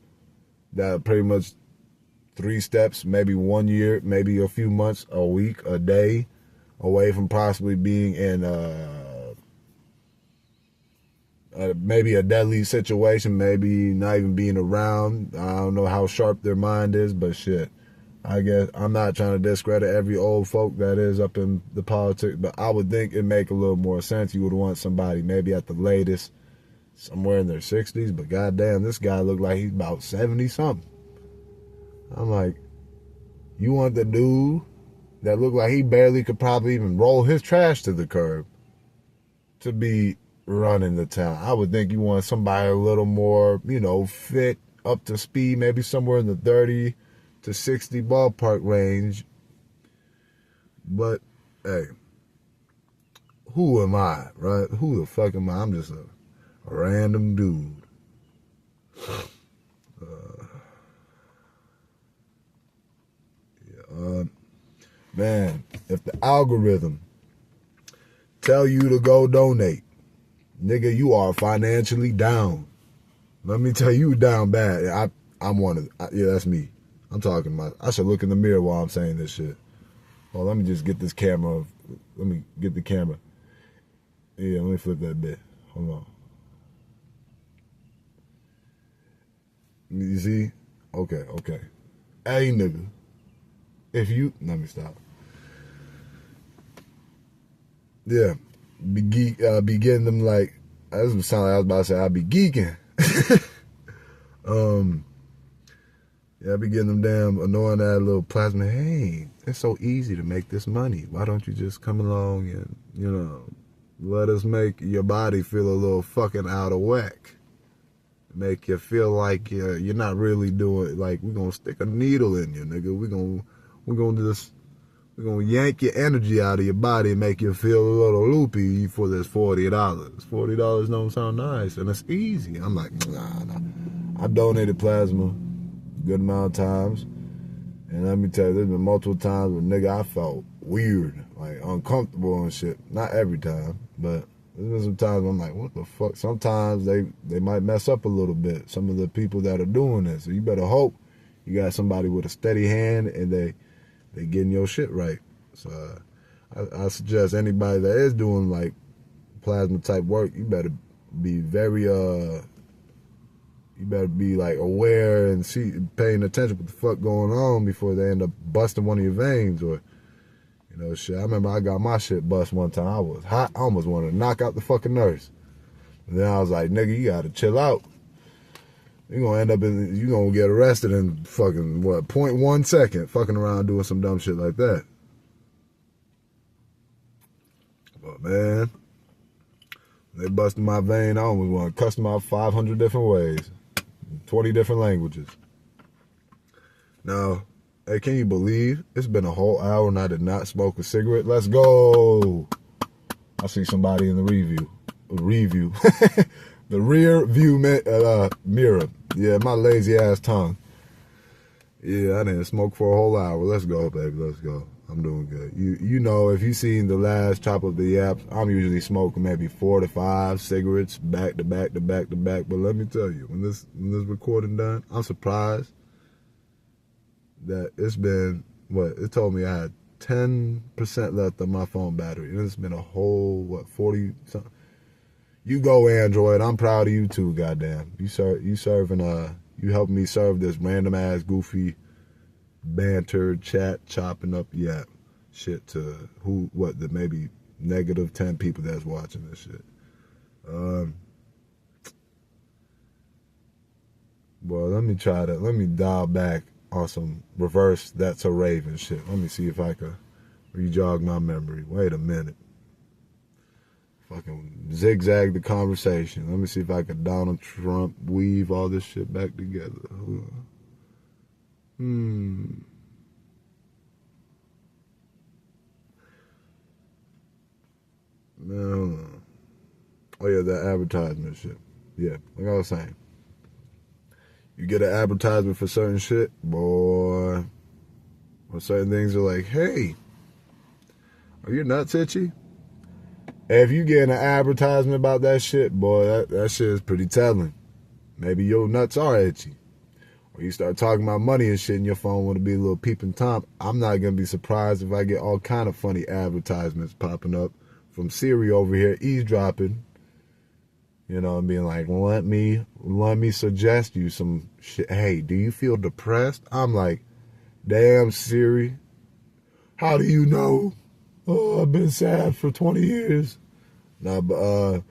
that are pretty much 3 steps, maybe 1 year, maybe a few months, a week, a day away from possibly being in maybe a deadly situation, maybe not even being around. I don't know how sharp their mind is, but shit. I guess I'm not trying to discredit every old folk that is up in the politics, but I would think it'd make a little more sense. You would want somebody maybe at the latest somewhere in their 60s, but goddamn, this guy looked like he's about 70-something. I'm like, you want the dude that looked like he barely could probably even roll his trash to the curb to be running the town? I would think you want somebody a little more, you know, fit, up to speed, maybe somewhere in the 30 to 60 ballpark range. But, hey, who am I, right? Who the fuck am I? I'm just a random dude. Man, if the algorithm tell you to go donate, nigga, you are financially down. Let me tell you, down bad. I'm one of, yeah, that's me. I'm talking about, I should look in the mirror while I'm saying this shit. Oh, let me just get this camera. Let me get the camera. Yeah, let me flip that bit. Hold on. You see? Okay. Hey, nigga. If you, let me stop. Yeah. Be getting them like, this would sound like I was about to say, I'd be geeking. Yeah, I be getting them damn annoying that little plasma. Hey, it's so easy to make this money. Why don't you just come along and, you know, let us make your body feel a little fucking out of whack. Make you feel like you're not really doing, like, we're going to stick a needle in you, nigga. We're going to yank your energy out of your body and make you feel a little loopy for this $40. $40 don't sound nice, and it's easy. I'm like, nah. I've donated plasma a good amount of times, and let me tell you, there's been multiple times where, nigga, I felt weird, like uncomfortable and shit. Not every time, but there's been some times where I'm like, what the fuck? Sometimes they might mess up a little bit, some of the people that are doing this. So you better hope you got somebody with a steady hand and they getting your shit right. So I suggest anybody that is doing like plasma type work, you better be very you better be like aware and paying attention what the fuck going on before they end up busting one of your veins or, you know, shit. I remember I got my shit bust one time. I was hot. I almost wanted to knock out the fucking nurse. And then I was like, nigga, you gotta chill out. You're gonna end up you're gonna get arrested in fucking, 0.1 second, fucking around doing some dumb shit like that. But man, they busted my vein. I almost want to cuss them out 500 different ways, 20 different languages. Now, Hey, can you believe it's been a whole hour and I did not smoke a cigarette? Let's go. I see somebody in the review. The rear view mirror. Yeah, my lazy ass tongue. Yeah, I didn't smoke for a whole hour. Let's go, baby. Let's go. I'm doing good. You know, if you seen the last Chop Up The Yap, I'm usually smoking maybe 4 to 5 cigarettes back to back to back to back. But let me tell you, when this recording done, I'm surprised that it's been, it told me I had 10% left on my phone battery. And it's been a whole, 40 something. You go, Android. I'm proud of you too, goddamn. You helped me serve this random ass goofy banter chat chopping up yap shit to the maybe negative 10 people that's watching this shit. Well, let me dial back on some reverse That's a Raven shit. Let me see if I could re-jog my memory. Wait a minute. Fucking zigzag the conversation. Let me see if I could Donald Trump weave all this shit back together. Man, hold on. Oh yeah, that advertisement shit. Yeah, like I was saying. You get an advertisement for certain shit, boy. Or certain things are like, hey, are your nuts itchy? If you get an advertisement about that shit, boy, that shit is pretty telling. Maybe your nuts are itchy. Or you start talking about money and shit and your phone want to be a little peeping Tom. I'm not going to be surprised if I get all kind of funny advertisements popping up from Siri over here eavesdropping. You know, and being like, let me suggest you some shit. Hey, do you feel depressed? I'm like, damn, Siri. How do you know? Oh, I've been sad for 20 years. Nah, but,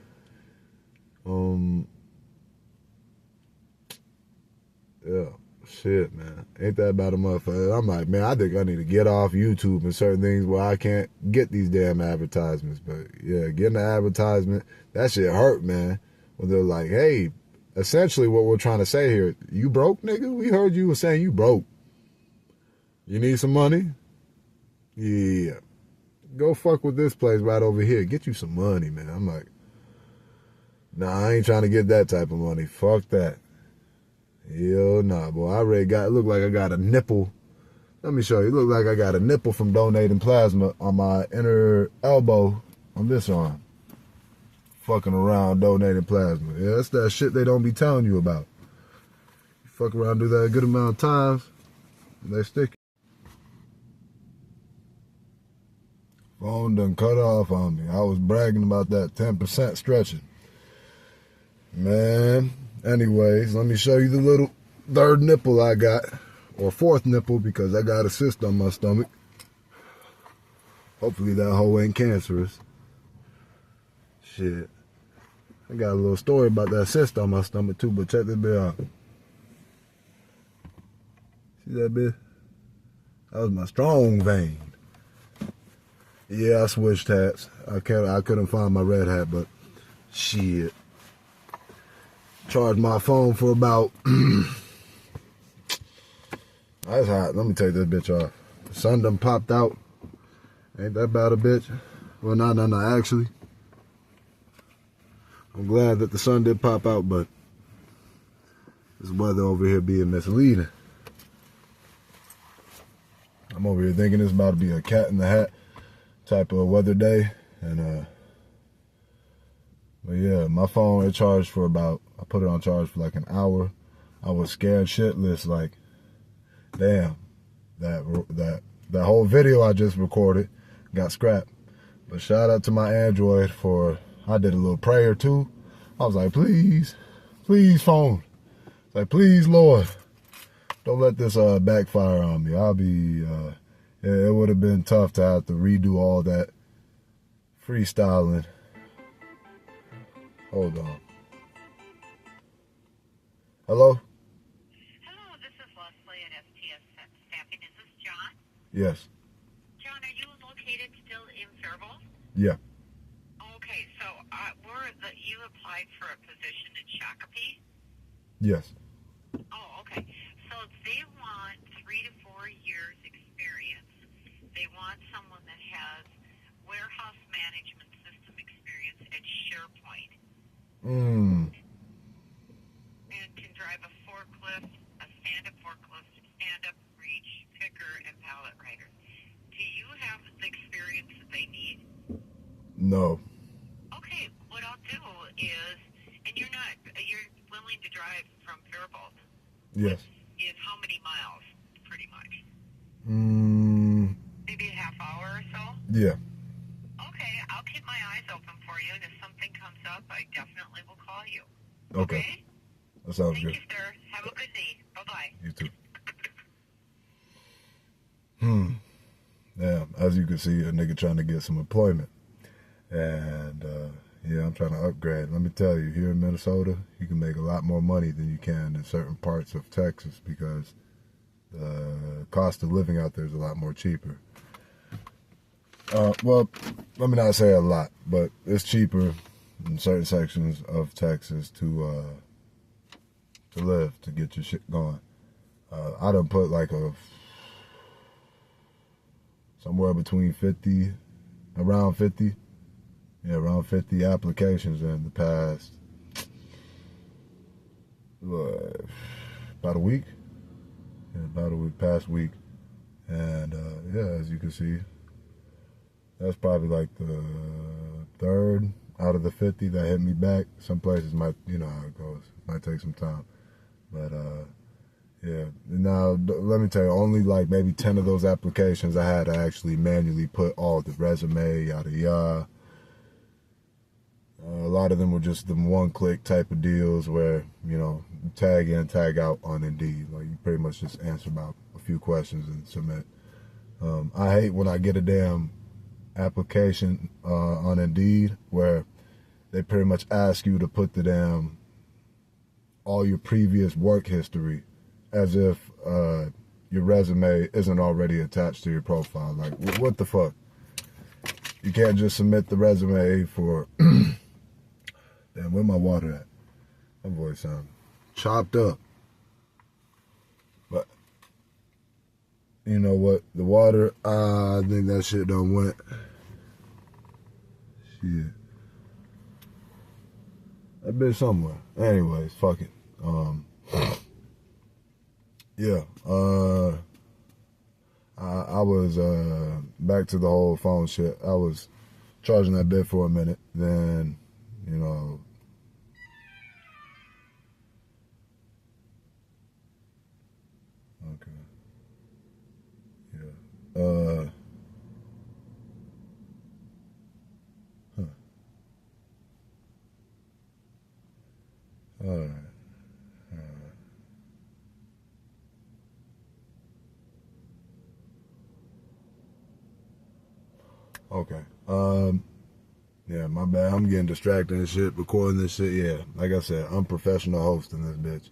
yeah, shit, man. Ain't that about a motherfucker? I'm like, man, I think I need to get off YouTube and certain things where I can't get these damn advertisements. But, yeah, getting the advertisement, that shit hurt, man. When they're like, hey, essentially what we're trying to say here, you broke, nigga? We heard you were saying you broke. You need some money? Yeah. Go fuck with this place right over here. Get you some money, man. I'm like, nah, I ain't trying to get that type of money. Fuck that. Hell nah, boy. I already look like I got a nipple. Let me show you. Look like I got a nipple from donating plasma on my inner elbow on this arm. Fucking around donating plasma. Yeah, that's that shit they don't be telling you about. You fuck around, do that a good amount of times, they stick. Phone done cut off on me. I was bragging about that 10% stretching. Man, anyways, let me show you the little third nipple I got. Or fourth nipple, because I got a cyst on my stomach. Hopefully that hoe ain't cancerous. Shit. I got a little story about that cyst on my stomach too, but check this bit out. See that bit? That was my strong vein. Yeah, I switched hats. I couldn't find my red hat, but shit. Charged my phone for about that's hot. Let me take this bitch off. The sun done popped out. Ain't that bad a bitch? Well, no, actually. I'm glad that the sun did pop out, but this weather over here being misleading. I'm over here thinking it's about to be a cat in the hat type of weather day. And, but yeah, my phone, it charged for I put it on charge for like an hour. I was scared shitless, like, damn, that whole video I just recorded got scrapped. But shout out to my Android I did a little prayer too. I was like, please phone. Like, please, Lord, don't let this backfire on me. It would have been tough to have to redo all that freestyling. Hold on. Hello? Hello, this is Leslie at STS Staffing. Is this John? Yes. John, are you located still in Faribault? Yeah. Okay, so you applied for a position in Shakopee? Yes. Oh, okay. So they want 3 to 4 years experience. They want someone that has warehouse management system experience at SharePoint. Mm. And can drive a forklift, a stand-up forklift, stand-up reach, picker, and pallet rider. Do you have the experience that they need? No. Okay, what I'll do is, and you're willing to drive from Faribault. Yes. Is how many miles, pretty much? Maybe a half hour or so? Yeah. Okay, I'll keep my eyes open for you, and if something comes up, I definitely will call you. Okay. That sounds Thank good. you, sir. Have a good day. Bye-bye. You too. Yeah, as you can see, a nigga trying to get some employment. And, yeah, I'm trying to upgrade. Let me tell you, here in Minnesota, you can make a lot more money than you can in certain parts of Texas because the cost of living out there is a lot more cheaper. Well, let me not say a lot, but it's cheaper in certain sections of Texas to live, to get your shit going. I done put like somewhere between 50, around 50. Yeah, around 50 applications in the past, about a week. Yeah, past week. And, yeah, as you can see, that's probably like the third out of the 50 that hit me back. Some places might, you know how it goes. It might take some time. But, yeah. Now, let me tell you, only like maybe 10 of those applications I had to actually manually put all the resume, yada yada. A lot of them were just the one-click type of deals where, you know, tag in, tag out on Indeed. Like, you pretty much just answer about a few questions and submit. I hate when I get a damn application on Indeed where they pretty much ask you to put all your previous work history as if your resume isn't already attached to your profile. Like, what the fuck? You can't just submit the resume for... Damn, where my water at? My voice sounds chopped up. But, you know what? The water, I think that shit done went. Shit. That bitch somewhere. Anyways, fuck it. Yeah. I was, back to the whole phone shit. I was charging that bit for a minute. Then, you know, okay, yeah, all right, okay, yeah, my bad, I'm getting distracted and shit, recording this shit, yeah, like I said, I'm professional hosting this bitch.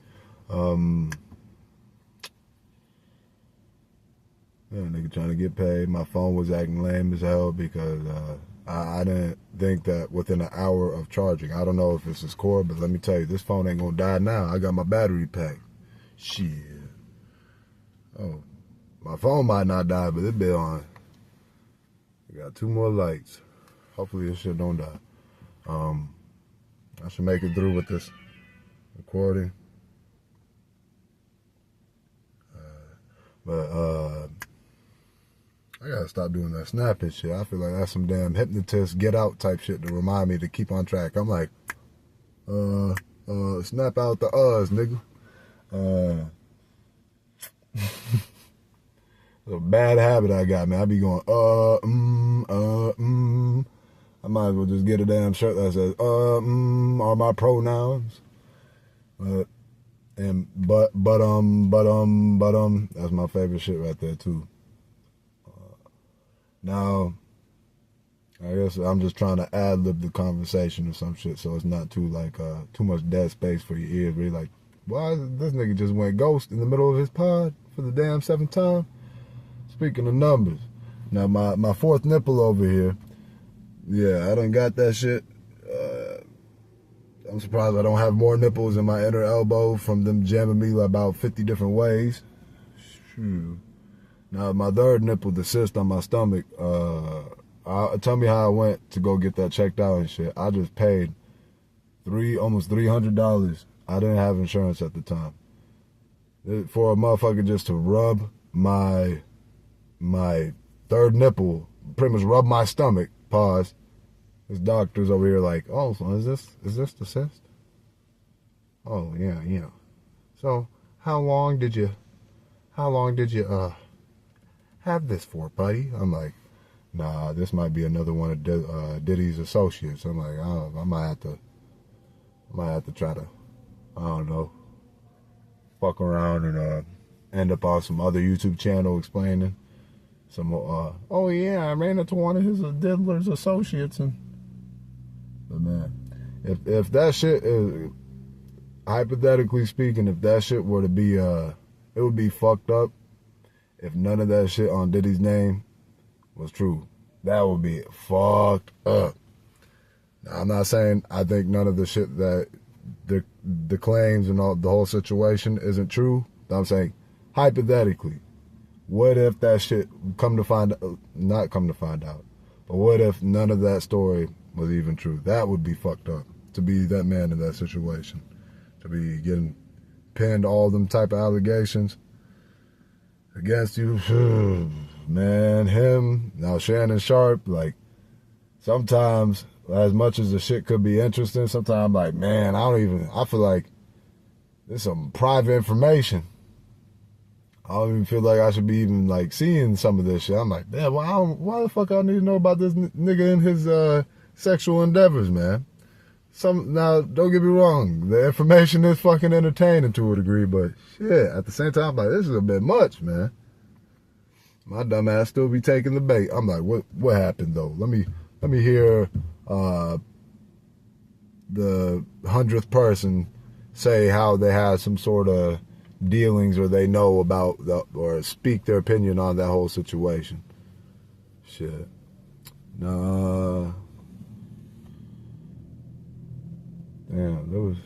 Yeah, nigga trying to get paid. My phone was acting lame as hell because I didn't think that within an hour of charging. I don't know if it's this cord, but let me tell you, this phone ain't gonna die now. I got my battery packed. Shit. Oh, my phone might not die, but it be on. I got 2 more lights. Hopefully this shit don't die. I should make it through with this recording. But I gotta stop doing that snapping shit. I feel like that's some damn hypnotist get out type shit to remind me to keep on track. I'm like, snap out the nigga. It's a bad habit I got, man. I be going, I might as well just get a damn shirt that says, are my pronouns. But that's my favorite shit right there too. Now, I guess I'm just trying to ad-lib the conversation or some shit so it's not too much dead space for your ears. Really like, why this nigga just went ghost in the middle of his pod for the damn 7th time? Speaking of numbers, now my 4th nipple over here, yeah, I done got that shit. I'm surprised I don't have more nipples in my inner elbow from them jamming me about 50 different ways. Shoot. Now, my third nipple, the cyst on my stomach, tell me how I went to go get that checked out and shit. I just paid almost $300. I didn't have insurance at the time. For a motherfucker just to rub my third nipple, pretty much rub my stomach, pause. This doctor's over here like, oh, so is this the cyst? Oh, yeah. So, how long did you have this for, buddy? I'm like, nah, this might be another one of Diddy's associates. I'm like, oh, I might have to try to, I don't know, fuck around and end up on some other YouTube channel explaining some, oh yeah, I ran into one of his Diddler's associates. But man, if that shit is, hypothetically speaking, if that shit were to be, it would be fucked up if none of that shit on Diddy's name was true. That would be fucked up. Now, I'm not saying I think none of the shit that the claims and all the whole situation isn't true. I'm saying hypothetically, what if that shit not come to find out, but what if none of that story was even true? That would be fucked up, to be that man in that situation, to be getting pinned all them type of allegations against you. Man, him, now Shannon Sharp, like, sometimes, as much as the shit could be interesting, sometimes I'm like, man, I feel like there's some private information. I don't even feel like I should be even, like, seeing some of this shit. I'm like, damn, why the fuck I need to know about this nigga and his sexual endeavors, man? Now, don't get me wrong, the information is fucking entertaining to a degree, but shit, at the same time, I'm like, this is a bit much, man. My dumb ass still be taking the bait. I'm like, what happened though? Let me hear the 100th person say how they had some sort of dealings or they know about or speak their opinion on that whole situation. Shit. Nah. Damn, there was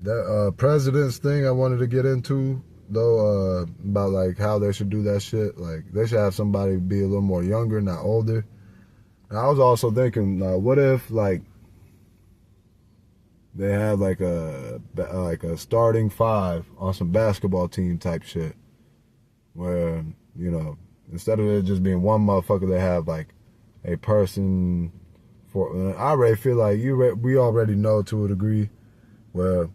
that president's thing I wanted to get into though, about like how they should do that shit. Like they should have somebody be a little more younger, not older. And I was also thinking, what if like they had like a starting five on some basketball team type shit, where, you know, instead of it just being one motherfucker, they have like a person for. I already feel like we already know to a degree where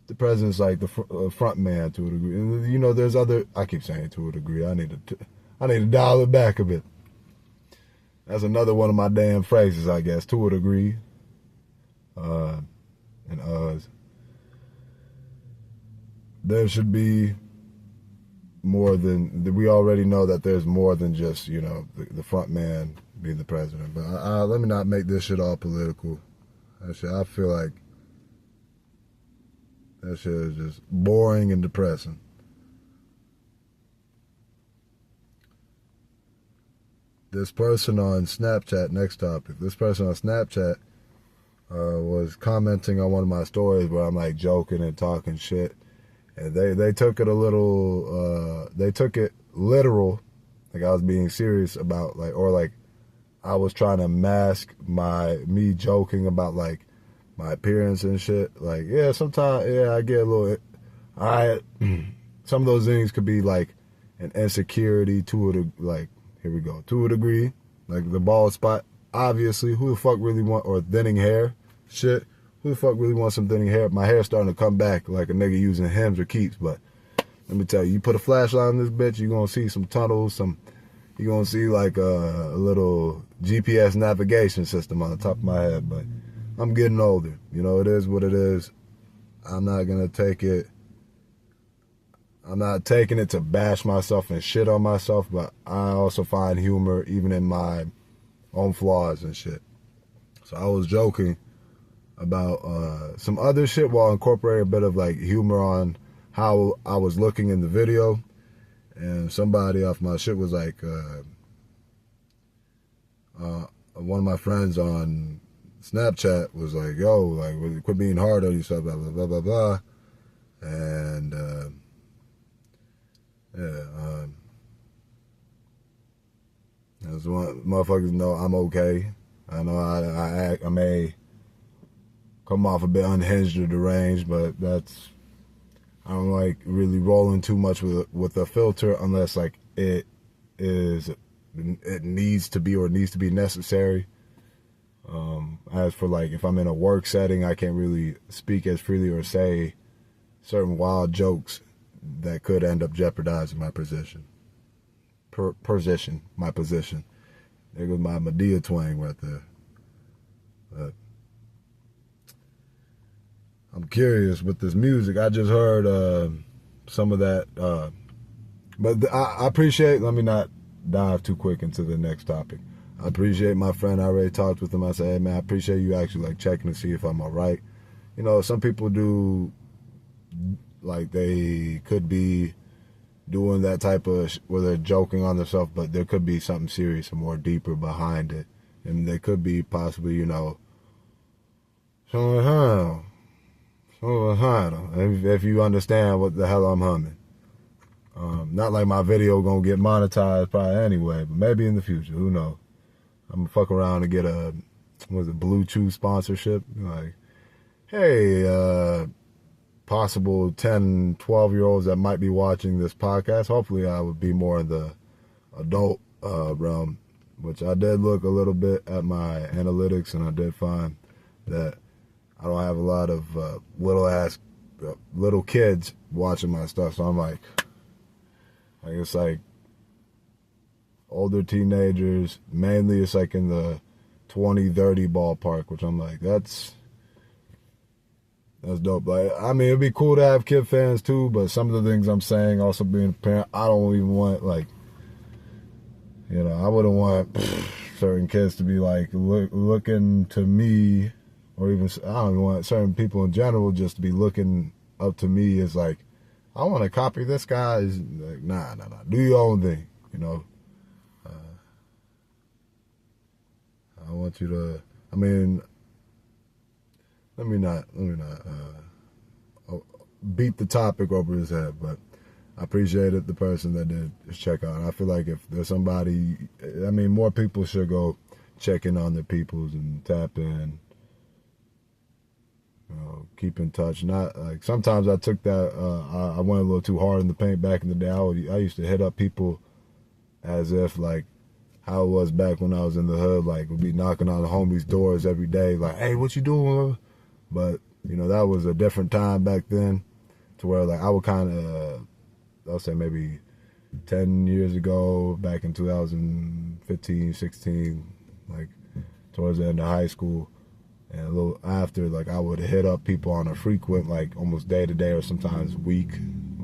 the president's like the front man to a degree. And, you know, there's other. I keep saying to a degree. I need to dial it back a bit. That's another one of my damn phrases, I guess. To a degree. There should be more than. We already know that there's more than just, you know, the front man being the president. But let me not make this shit all political. I feel like that shit is just boring and depressing. This person on Snapchat, next topic. This person on Snapchat was commenting on one of my stories where I'm like joking and talking shit. And they took it a little, they took it literal. Like I was being serious about like, or like I was trying to mask me joking about like my appearance and shit. Like, yeah, sometimes, yeah, I get a little, some of those things could be like an insecurity to a degree. Like the bald spot, obviously, who the fuck really want, or thinning hair, shit. Who the fuck really wants some thinning hair? My hair's starting to come back like a nigga using Hims or Keeps, but let me tell you, you put a flashlight on this bitch, you're gonna see some tunnels, you're gonna see like a little GPS navigation system on the top of my head, but I'm getting older. You know, it is what it is. I'm not taking it to bash myself and shit on myself, but I also find humor even in my own flaws and shit. So I was joking about some other shit while incorporating a bit of like humor on how I was looking in the video. And somebody off my shit was like, one of my friends on Snapchat was like, yo, like, quit being hard on yourself, blah, blah, blah, blah, blah. And, as one motherfuckers know I'm okay. I know I may come off a bit unhinged or deranged, but I don't like really rolling too much with a filter unless like it needs to be or needs to be necessary. As for like if I'm in a work setting, I can't really speak as freely or say certain wild jokes that could end up jeopardizing my position. My position. There goes my Medea twang right there. But I'm curious with this music. I just heard some of that. But I appreciate, let me not dive too quick into the next topic. I appreciate my friend. I already talked with him. I said, hey, man, I appreciate you actually like checking to see if I'm all right. You know, some people do, like they could be doing that type of, where they're joking on themselves, but there could be something serious and more deeper behind it. And there could be possibly, you know, if you understand what the hell I'm humming. Not like my video gonna get monetized probably anyway, but maybe in the future, who knows. I'm gonna fuck around and get a, Bluetooth sponsorship. Like, hey, possible 10, 12-year-olds that might be watching this podcast. Hopefully I would be more in the adult realm, which I did look a little bit at my analytics, and I did find that I don't have a lot of little kids watching my stuff. So I'm like it's like older teenagers, mainly it's like in the 20, 30 ballpark, which I'm like, that's dope. Like, I mean, it'd be cool to have kid fans too, but some of the things I'm saying, also being a parent, I don't even want, like, you know, I wouldn't want certain kids to be like looking to me, or even, I don't even want certain people in general just to be looking up to me as like, I want to copy this guy. Is like, nah. Do your own thing, you know. I want you to, I mean, let me not beat the topic over his head, but I appreciated the person that did check out. I feel like if there's somebody, I mean, more people should go check in on their peoples and tap in, you know, keep in touch. Not like sometimes I took that, I went a little too hard in the paint back in the day. I used to hit up people as if like how it was back when I was in the hood, like would be knocking on the homies' doors every day, like, hey, what you doing? But, you know, that was a different time back then, to where like I would kind of, I'll say maybe 10 years ago, back in 2015, 16, like towards the end of high school, and a little after, like I would hit up people on a frequent, like almost day to day or sometimes week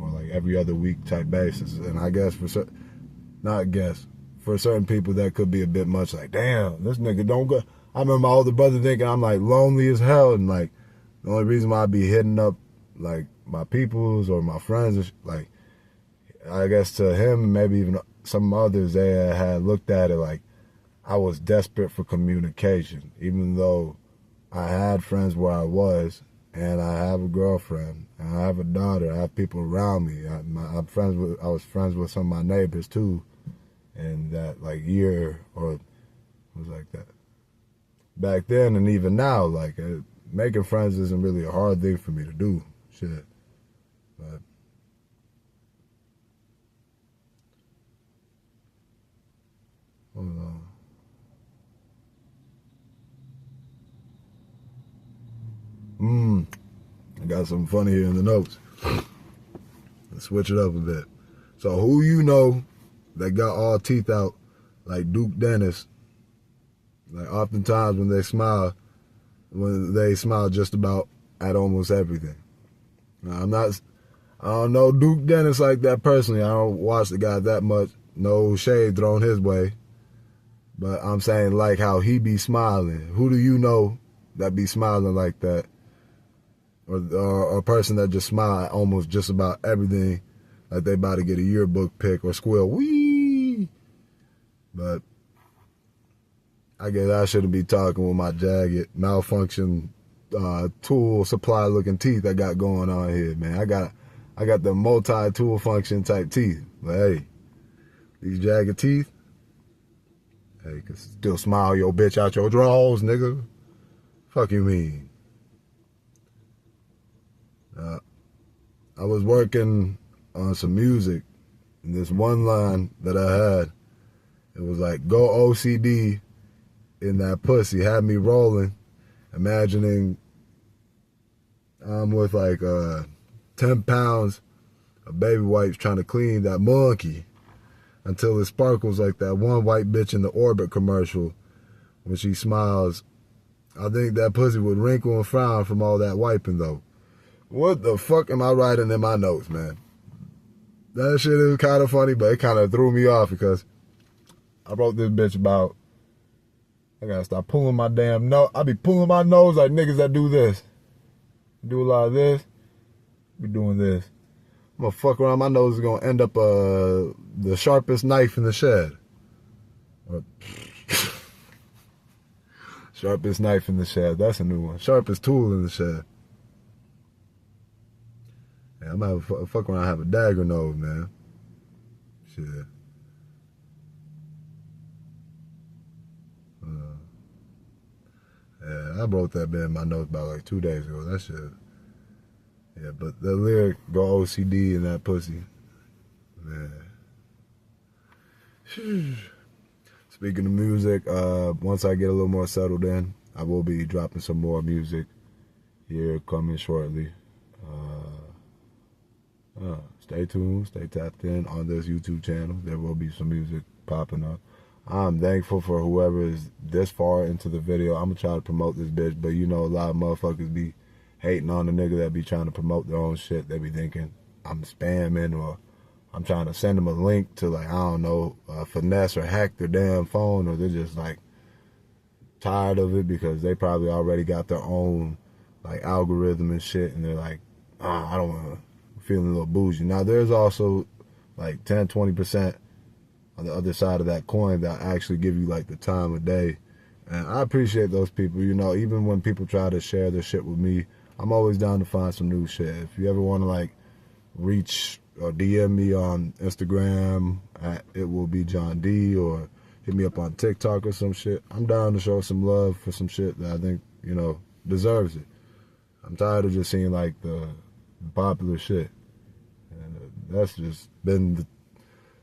or like every other week type basis. And I guess for certain people that could be a bit much, like, damn, this nigga don't go. I remember my older brother thinking I'm like lonely as hell, and like the only reason why I'd be hitting up like my peoples or my friends is like, I guess to him, maybe even some others, they had looked at it like I was desperate for communication, even though I had friends where I was, and I have a girlfriend, and I have a daughter, I have people around me. I was friends with some of my neighbors too, and that like year or it was like that back then, and even now, like making friends isn't really a hard thing for me to do. Shit, but hold on. I got something funny here in the notes. Let's switch it up a bit. So who you know that got all teeth out like Duke Dennis? Like oftentimes when they smile just about at almost everything. Now, I don't know Duke Dennis like that personally. I don't watch the guy that much. No shade thrown his way. But I'm saying like how he be smiling. Who do you know that be smiling like that? Or a person that just smile at almost just about everything, like they about to get a yearbook pick or squeal, wee. But I guess I shouldn't be talking with my jagged, malfunction, tool supply looking teeth I got going on here, man. I got the multi-tool function type teeth. But hey, these jagged teeth, hey, you can still smile your bitch out your drawers, nigga. Fuck you mean? I was working on some music, and this one line that I had, it was like, go OCD in that pussy, had me rolling, imagining I'm with like 10 pounds of baby wipes trying to clean that monkey until it sparkles like that one white bitch in the Orbit commercial when she smiles. I think that pussy would wrinkle and frown from all that wiping though. What the fuck am I writing in my notes, man? That shit is kind of funny, but it kind of threw me off because I wrote this bitch about, I gotta stop pulling my damn nose. I be pulling my nose like niggas that do this. Do a lot of this. Be doing this. I'm gonna fuck around. My nose is gonna end up the sharpest knife in the shed. Sharpest knife in the shed. That's a new one. Sharpest tool in the shed. Yeah, I'm gonna fuck around and have a dagger nose, man. Shit. Yeah, I wrote that bit in my notes about like 2 days ago. That shit. Yeah, but the lyric, go OCD in that pussy. Man. Speaking of music, once I get a little more settled in, I will be dropping some more music here coming shortly. Stay tuned, stay tapped in on this YouTube channel. There will be some music popping up. I'm thankful for whoever is this far into the video. I'm gonna try to promote this bitch, but you know a lot of motherfuckers be hating on the nigga that be trying to promote their own shit. They be thinking I'm spamming or I'm trying to send them a link to, like, I don't know, finesse or hack their damn phone, or they're just like tired of it because they probably already got their own like algorithm and shit, and they're like, I don't want to, feeling a little bougie. Now there's also like 10-20% on the other side of that coin that actually give you like the time of day, and I appreciate those people. You know, even when people try to share their shit with me, I'm always down to find some new shit. If you ever want to like reach or DM me on Instagram at It Will Be John D, or hit me up on TikTok or some shit, I'm down to show some love for some shit that I think, you know, deserves it. I'm tired of just seeing like the popular shit, and that's just been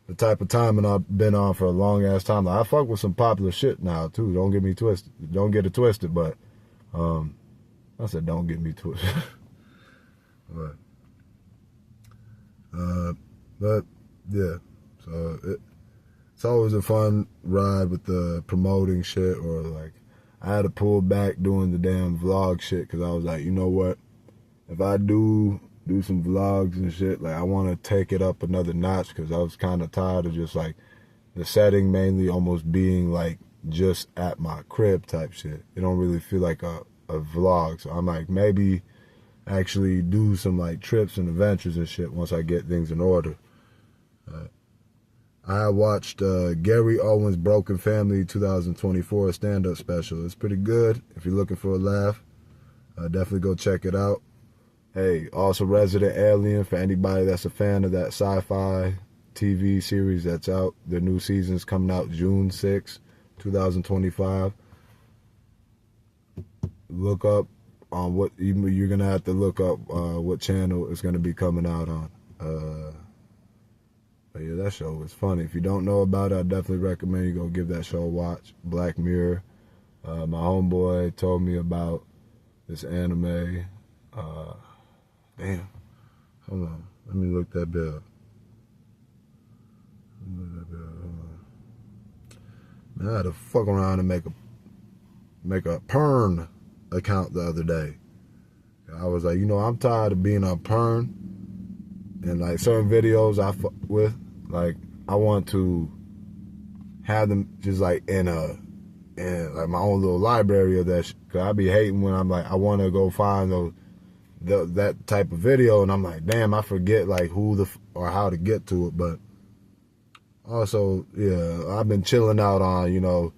the type of timing I've been on for a long ass time. Like, I fuck with some popular shit now too. Don't get me twisted. Don't get it twisted. But I said don't get me twisted. But yeah. So it's always a fun ride with the promoting shit, or like I had to pull back doing the damn vlog shit because I was like, you know what? If I do some vlogs and shit, like I want to take it up another notch because I was kind of tired of just like the setting mainly almost being like just at my crib type shit. It don't really feel like a vlog. So I'm like, maybe actually do some like trips and adventures and shit once I get things in order. I watched Gary Owen's Broken Family 2024 stand-up special. It's pretty good. If you're looking for a laugh, definitely go check it out. Hey, also Resident Alien, for anybody that's a fan of that sci-fi TV series that's out. Their new season's coming out June 6, 2025. Look up on what, you're going to have to look up what channel it's going to be coming out on. But yeah, that show was funny. If you don't know about it, I definitely recommend you go give that show a watch. Black Mirror. My homeboy told me about this anime. Damn. Hold on. Let me look that bit up. Man, I had to fuck around and make a Pern account the other day. I was like, you know, I'm tired of being on Pern, and like certain videos I fuck with, like I want to have them just like in like my own little library of that shit. Cause I be hating when I'm like, I want to go find that type of video, and I'm like, damn, I forget like who or how to get to it. But also, yeah, I've been chilling out on, you know,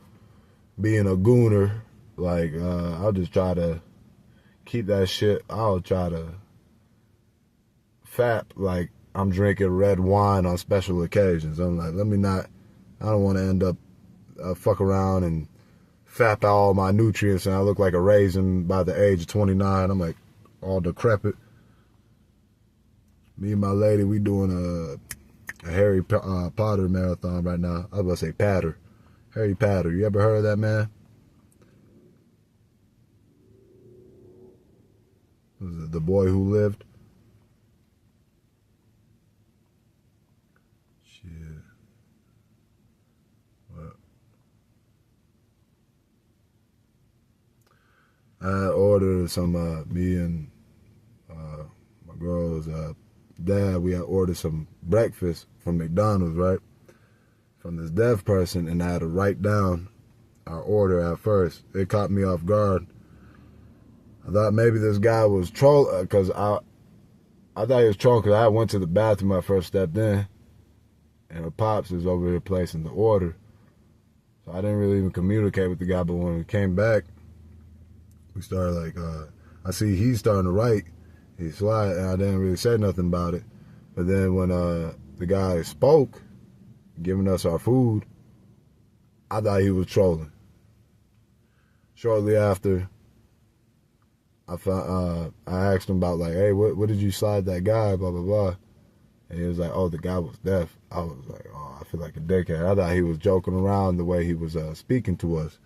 being a gooner. Like, I'll just try to keep that shit. I'll try to fap like I'm drinking red wine on special occasions. I'm like, I don't want to end up fuck around and fap out all my nutrients and I look like a raisin by the age of 29. I'm like all decrepit. Me and my lady, we doing a Harry Potter marathon right now. I was about to say Patter. Harry Potter. You ever heard of that, man? Was it The Boy Who Lived? Shit. What? I ordered some, me and my girl's dad, we had ordered some breakfast from McDonald's, right? From this deaf person, and I had to write down our order at first. It caught me off guard. I thought maybe this guy was trolling, because I thought he was trolling because I went to the bathroom when I first stepped in, and her pops is over here placing the order. So I didn't really even communicate with the guy, but when we came back, we started like, I see he's starting to write. He slide, and I didn't really say nothing about it. But then when the guy spoke, giving us our food, I thought he was trolling. Shortly after, I asked him about like, hey, what did you slide that guy, blah, blah, blah. And he was like, oh, the guy was deaf. I was like, oh, I feel like a dickhead. I thought he was joking around the way he was speaking to us.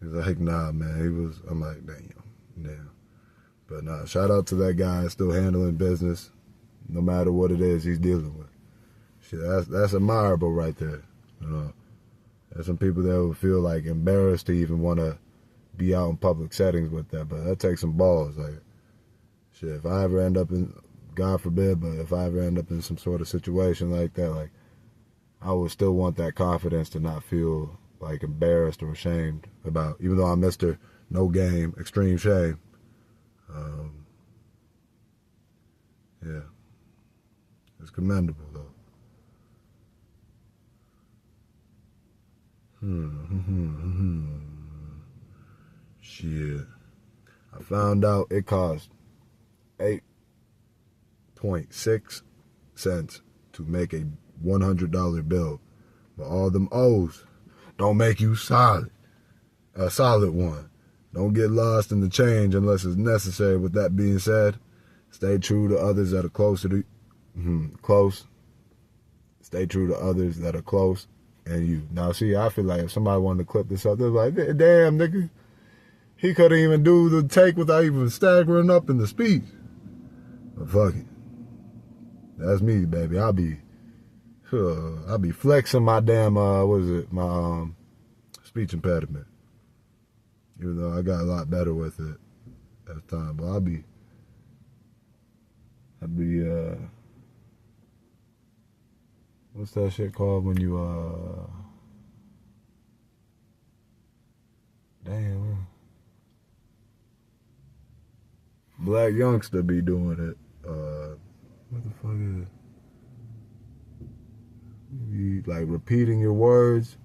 He was like, nah, man. I'm like, damn. But nah, shout out to that guy still handling business, no matter what it is he's dealing with. Shit, that's admirable right there. You know, there's some people that would feel like embarrassed to even want to be out in public settings with that, but that takes some balls. Like, shit, if I ever end up in, God forbid, but if I ever end up in some sort of situation like that, like, I would still want that confidence to not feel like embarrassed or ashamed about, even though I'm Mr. No Game, Extreme Shame. Yeah, it's commendable though. Shit. I found out it cost 8.6 cents to make a $100 bill. But all them O's don't make you solid. A solid one. Don't get lost in the change unless it's necessary. With that being said, stay true to others that are close. Stay true to others that are close and you. Now, see, I feel like if somebody wanted to clip this up, they're like, damn, nigga, he couldn't even do the take without even staggering up in the speech. But fuck it. That's me, baby. I'll be flexing my damn, my speech impediment. Even though I got a lot better with it at the time. But I'd be what's that shit called when you, damn, black youngster be doing it. What the fuck is it? You like repeating your words.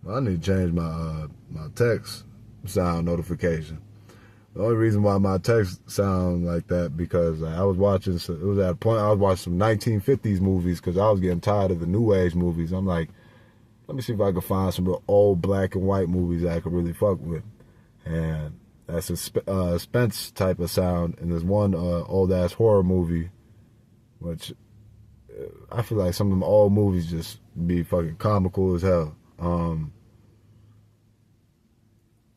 Well, I need to change my my text sound notification. The only reason why my text sound like that because I was watching. It was at a point I was watching some 1950s movies because I was getting tired of the new age movies. I'm like, let me see if I can find some real old black and white movies that I could really fuck with, and that's a Spence type of sound. And there's one old ass horror movie, which I feel like some of them old movies just be fucking comical as hell.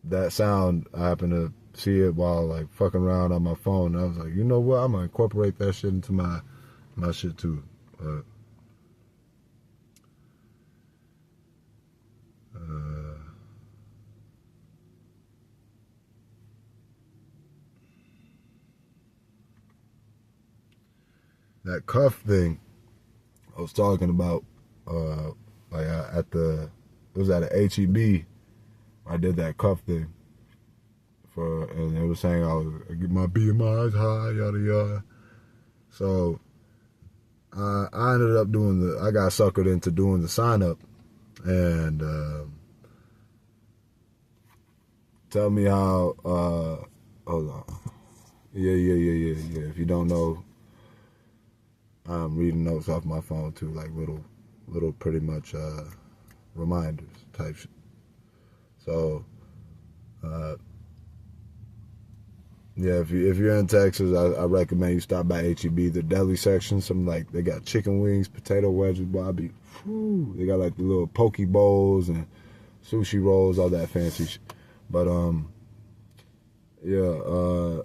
That sound, I happened to see it while like fucking around on my phone. I was like, you know what? I'm gonna incorporate that shit into my shit too. That cuff thing I was talking about, like it was at a HEB. I did that cuff thing and it was saying I get my BMI's high, yada yada. So I ended up I got suckered into doing the sign up, and tell me how. Hold on. Yeah. If you don't know, I'm reading notes off my phone too, like little pretty much reminders type shit. So, yeah, if you're in Texas, I recommend you stop by HEB, the deli section. They got chicken wings, potato wedges, Bobby. They got like the little poke bowls and sushi rolls, all that fancy shit. But yeah,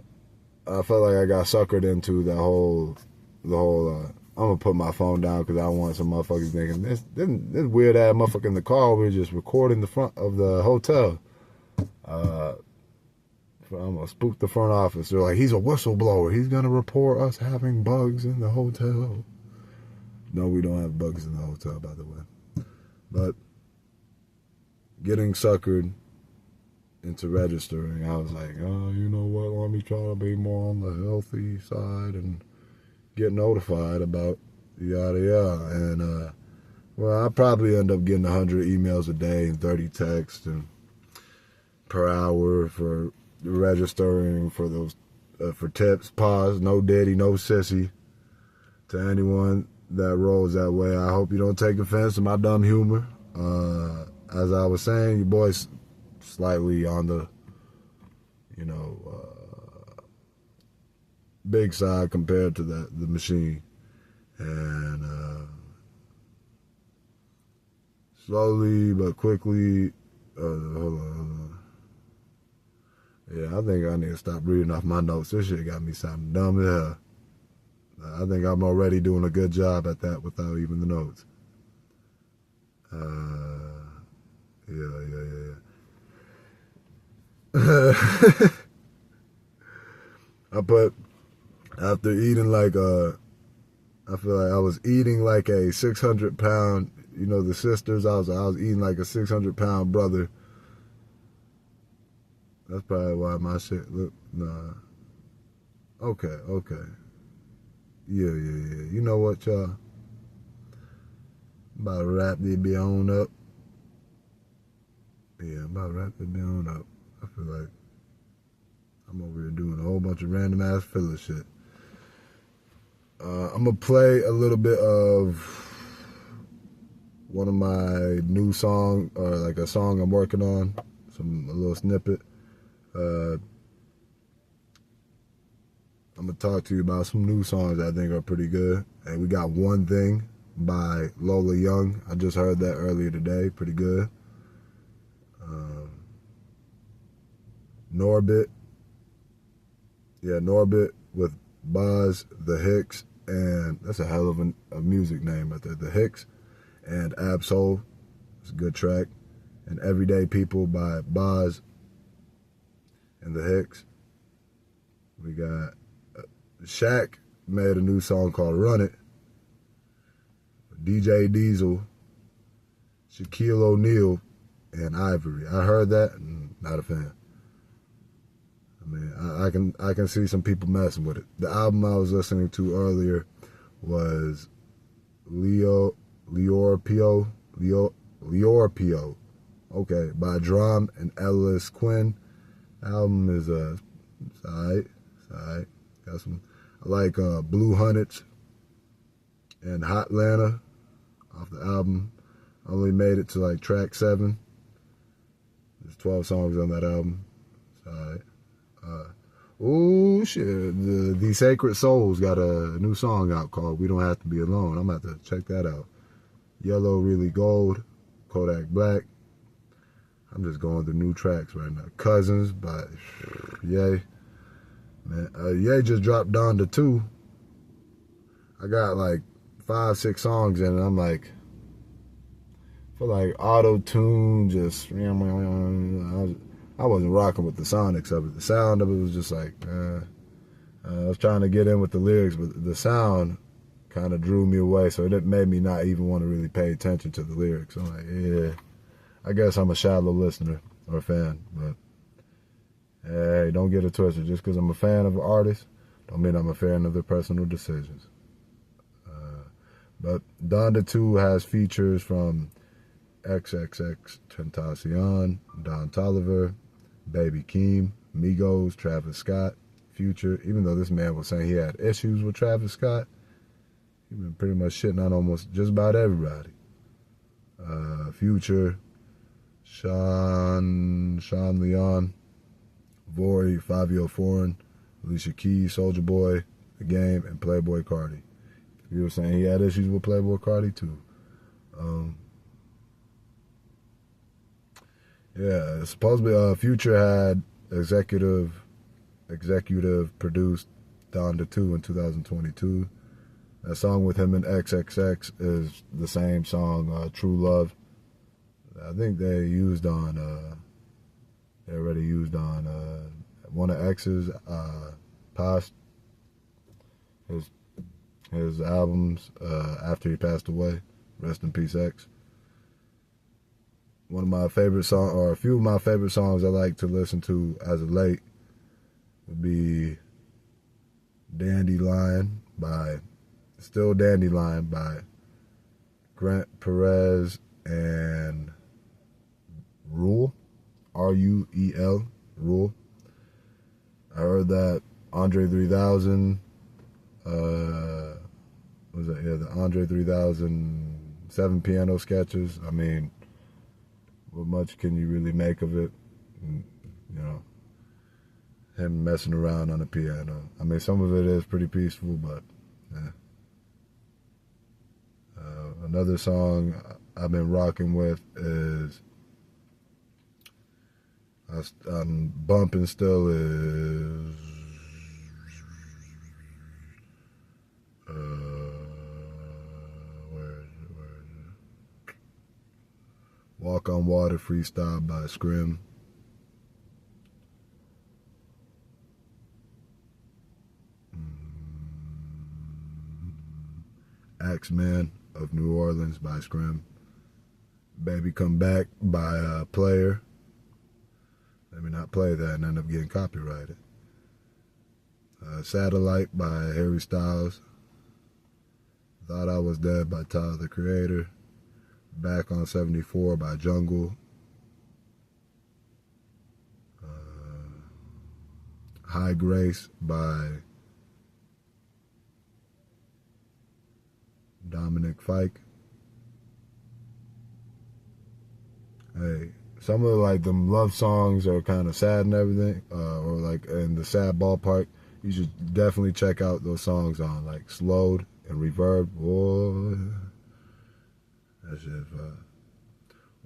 I felt like I got suckered into the whole. I'm gonna put my phone down because I don't want some motherfuckers thinking this weird ass motherfucker in the car. We're just recording the front of the hotel. I'm gonna spook the front office. They're like, he's a whistleblower. He's gonna report us having bugs in the hotel. No, we don't have bugs in the hotel, by the way. But getting suckered into registering, I was like, oh, you know what? Let me try to be more on the healthy side and get notified about yada yada. And well, I probably end up getting 100 emails a day and 30 texts and per hour for registering for those for tips. Pause. No daddy, no sissy. To anyone that rolls that way, I hope you don't take offense to my dumb humor. As I was saying, your boy's slightly on the, big side compared to the machine. And slowly but quickly, hold on. Yeah, I think I need to stop reading off my notes. This shit got me sounding dumb as hell. I think I'm already doing a good job at that without even the notes. Yeah. I put, after eating I feel like I was eating like a 600-pound, the sisters, I was eating like a 600-pound brother. That's probably why my shit look, nah. Okay. Yeah. You know what, y'all? I'm about to wrap this be on up. Yeah, I'm about to wrap this be on up. I feel like I'm over here doing a whole bunch of random ass filler shit. I'm gonna play a little bit of one of my new songs, or like a song I'm working on, a little snippet. I'm gonna talk to you about some new songs I think are pretty good. And we got One Thing by Lola Young. I just heard that earlier today. Pretty good. Norbit. Yeah, Norbit with Boz, The Hicks, and that's a hell of a music name right there. The Hicks and Absol. It's a good track. And Everyday People by Boz and The Hicks. We got Shaq made a new song called Run It. DJ Diesel, Shaquille O'Neal, and Ivory. I heard that and not a fan. I mean, I can see some people messing with it. The album I was listening to earlier was Liorpio. Okay, by Drum and Ellis Quinn. Album is it's alright. Got some. I like Blue Hunnits and Hotlanta off the album. I only made it to like track 7. There's 12 songs on that album. It's alright. Oh shit! The Sacred Souls got a new song out called "We Don't Have to Be Alone." I'm about to check that out. Yellow Really Gold, Kodak Black. I'm just going through new tracks right now. Cousins by Ye. Man, Ye just dropped Donda 2. I got like 5-6 songs in it. I'm like, I feel like auto-tune just, I wasn't rocking with the sonics of it. The sound of it was just like, I was trying to get in with the lyrics, but the sound kind of drew me away, so it made me not even want to really pay attention to the lyrics. I'm like, yeah, I guess I'm a shallow listener or fan, but hey, don't get it twisted. Just because I'm a fan of an artist, don't mean I'm a fan of their personal decisions. But Donda 2 has features from XXX Tentacion, Don Toliver, Baby Keem, Migos, Travis Scott, Future. Even though this man was saying he had issues with Travis Scott, he's been pretty much shitting on almost just about everybody. Future, Sean Leon, Vori, Fabio Foreign, Alicia Keys, Soulja Boy, The Game, and Playboi Carti. He was saying he had issues with Playboi Carti too. Yeah, supposedly Future had executive produced Donda 2 in 2022. That song with him and XXX is the same song, True Love. I think they already used on one of X's past his albums after he passed away. Rest in peace, X. One of my favorite songs, or a few of my favorite songs I like to listen to as of late, would be Dandelion by Grant Perez and Rule, Ruel, Rule. I heard that Andre 3000, the Andre 3000 7 piano sketches. I mean, what much can you really make of it? You know, him messing around on the piano. I mean, some of it is pretty peaceful, but yeah. Another song I've been rocking with is I'm bumping still is where is it? Walk on Water Freestyle by Scrim. Axeman of New Orleans by Scrim. Baby Come Back by Player. Let me not play that and end up getting copyrighted. Satellite by Harry Styles. Thought I Was Dead by Tyler the Creator. Back on 74 by Jungle. High Grace by Dominic Fike. Hey, some of like them love songs are kind of sad and everything, or like in the sad ballpark. You should definitely check out those songs on like Slowed and Reverb. Boy, that shit.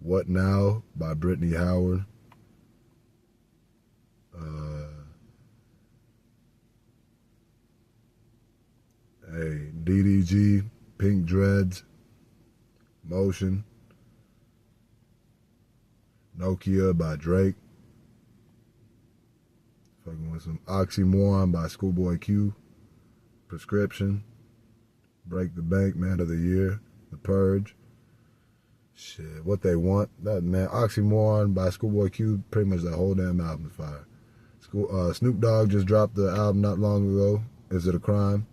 What Now by Brittany Howard. Hey, DDG, Pink Dreads, Motion. Nokia by Drake. Fucking with some Oxymoron by Schoolboy Q. Prescription. Break the Bank, Man of the Year. The Purge. Shit, What They Want. That man, Oxymoron by Schoolboy Q. Pretty much that whole damn album is fire. Snoop Dogg just dropped the album not long ago. Is It a Crime?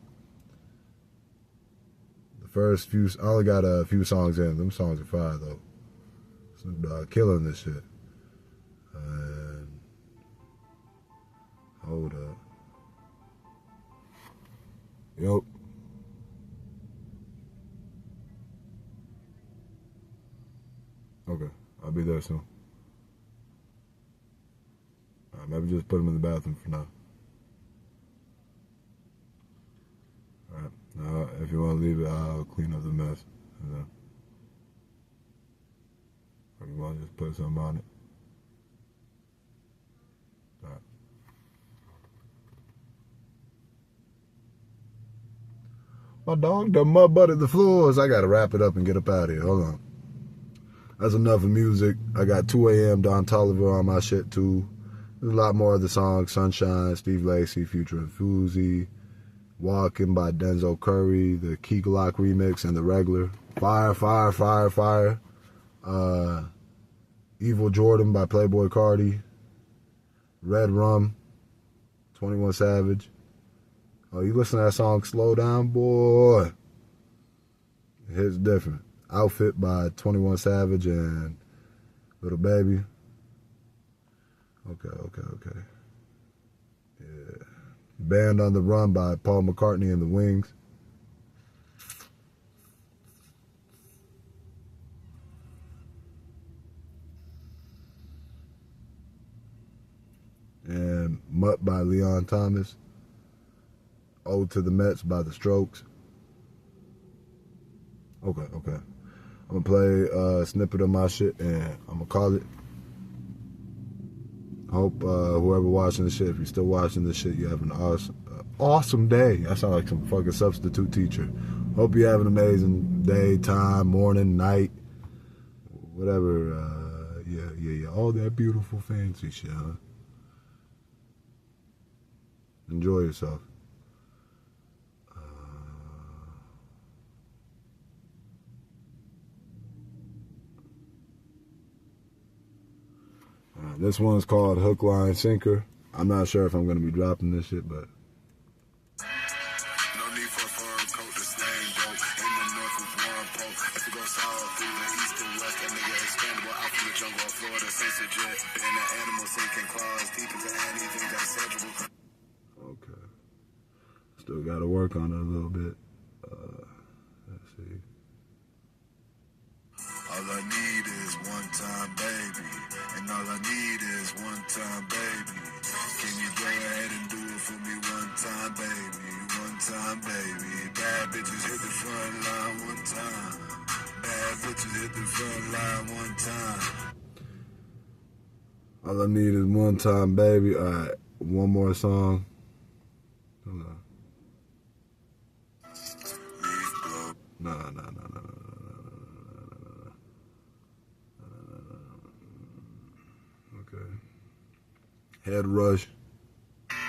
The first few, I only got a few songs in. Them songs are fire though. Snoop Dogg killing this shit. And hold up. Yup. Okay, I'll be there soon. Alright, maybe just put him in the bathroom for now. Alright, now if you want to leave it, I'll clean up the mess. Or you want to just put something on it. Alright. My dog done mud butted the floors. I gotta wrap it up and get up out of here. Hold on. That's enough of music. I got 2 a.m. Don Toliver on my shit too. There's a lot more of the songs. Sunshine, Steve Lacy, Future and Fuzi. Walking by Denzel Curry. The Key Glock remix and the regular. Fire, fire, fire, fire. Evil Jordan by Playboi Carti. Red Rum, 21 Savage. Oh, you listen to that song Slow Down, boy. hits different. Outfit by 21 Savage and Little Baby. Okay. Yeah. Band on the Run by Paul McCartney and the Wings. And Mutt by Leon Thomas. Ode to the Mets by The Strokes. Okay. I'm gonna play a snippet of my shit and I'm gonna call it. Hope whoever watching this shit, if you're still watching this shit, you have an awesome day. I sound like some fucking substitute teacher. Hope you have an amazing day, time, morning, night, whatever. Yeah. All that beautiful fancy shit, huh? Enjoy yourself. This one's called Hook, Line, Sinker. I'm not sure if I'm going to be dropping this shit, but... No need for a fur coat, the same boat. In the north with one pole. If it goes south through the east and west, that nigga expandable out from the jungle of Florida. Sense of jet, been an animal sinking claws deep into anything that's searchable. Okay. Still got to work on it a little bit. Let's see. All I need is one time, baby. And all I need is one time, baby. Can you go ahead and do it for me one time, baby? One time, baby. Bad bitches hit the front line one time. Bad bitches hit the front line one time. All I need is one time, baby. All right, one more song. Hold on. No. Head Rush. Done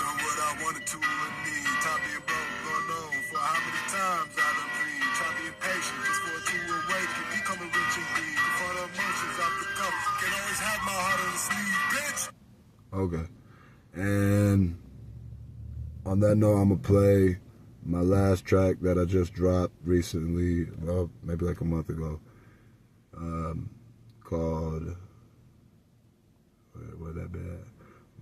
what I wanted to and need. Top being broke, Lord knows for how many times I done bleed. Try being patient just for it to awake and becoming rich indeed. For the emotions off the cuff, can always have my heart on the sleeve, bitch. Okay. And on that note, I'm gonna play my last track that I just dropped recently, well, maybe like a month ago, called what that bad?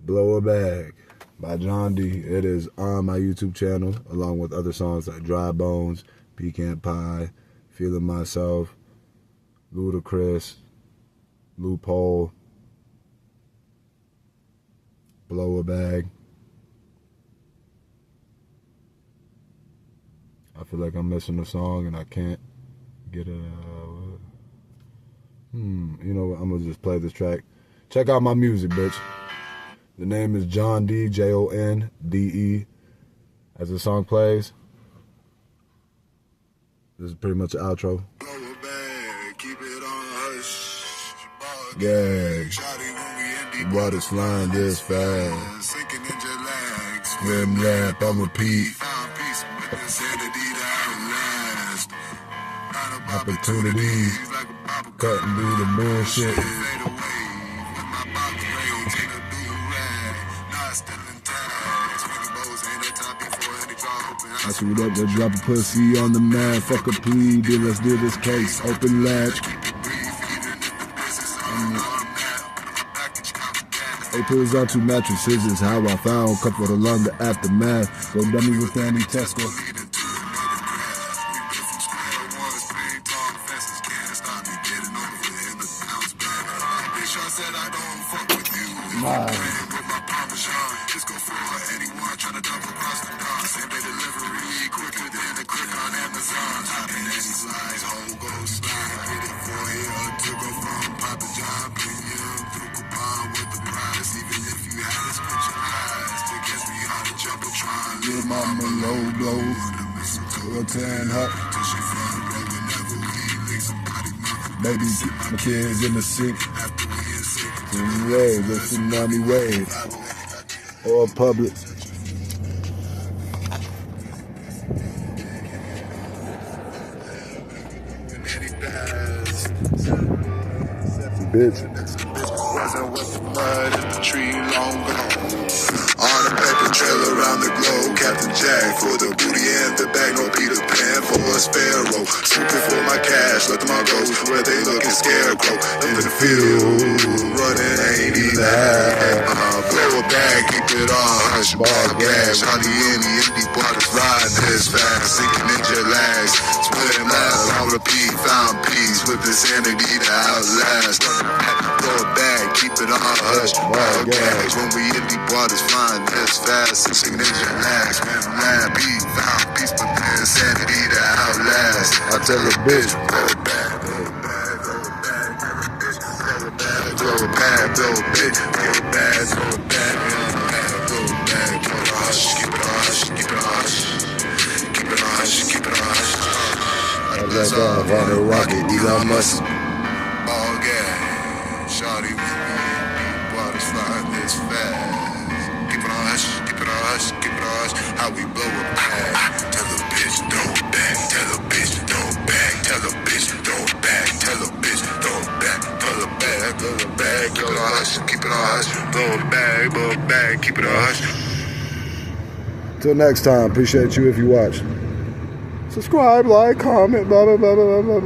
Blow a Bag by John D. It is on my YouTube channel, along with other songs like Dry Bones, Pecan Pie, Feeling Myself, Ludacris, Loophole, Blow a Bag. I feel like I'm missing a song and I can't get it. You know what? I'm gonna just play this track. Check out my music, bitch. The name is John D, Jonde. As the song plays, this is pretty much the outro. Yeah, the water's flying this fast. Swim lap on repeat. Opportunities, cutting through the bullshit. I screwed up to drop a pussy on the mat. Fuck a plea, then let's do this case. Open latch. They pills on 2 mattresses is how I found comfort along the aftermath. Go dummy with Andy Tesco. Your mama low blow, a tan hut. Baby, my kids in the sink. Wave, the tsunami wave. Or public. Bitch. Wasn't with the mud in the tree long gone. On a paper trail around the globe, Captain Jack for the booty and the bag, no Peter Pan for a sparrow. go. Swooping for my cash, let them all go. Where they looking scarecrow. Into the field, running ain't even half. Blow a bag, keep it on hush, ball gas. Hardly any indie boys riding this fast. Sinking in your legs, splitting last. On repeat, found peace with the sanity to outlast. Blow a bag, keep it on hush, ball gas. When we indie boys flying this fast. Sinking in your legs, land beat, found peace with the insanity to outlast. I tell a bitch, blow it back, blow it back, blow it back, blow it back, blow it back, blow it back, blow it back, blow it back, blow it hush, keep it on hush, keep it on hush, keep it on hush, keep it on hush. Let's all run a rocket, Elon Musk. All gas, shawty with me, water's flying this fast. Keep it on hush, keep it on hush, keep it on hush. How we blow it back. Tell a bitch, throw it back. Tell a bitch, throw it back. Tell a bitch, throw it back. Tell a bitch, throw it back. Throw it back, throw it back. Keep it on hush, keep it on hush. Blow it back, keep it on hush. Till next time, appreciate you if you watch. Subscribe, like, comment, blah, blah, blah, blah, blah, blah.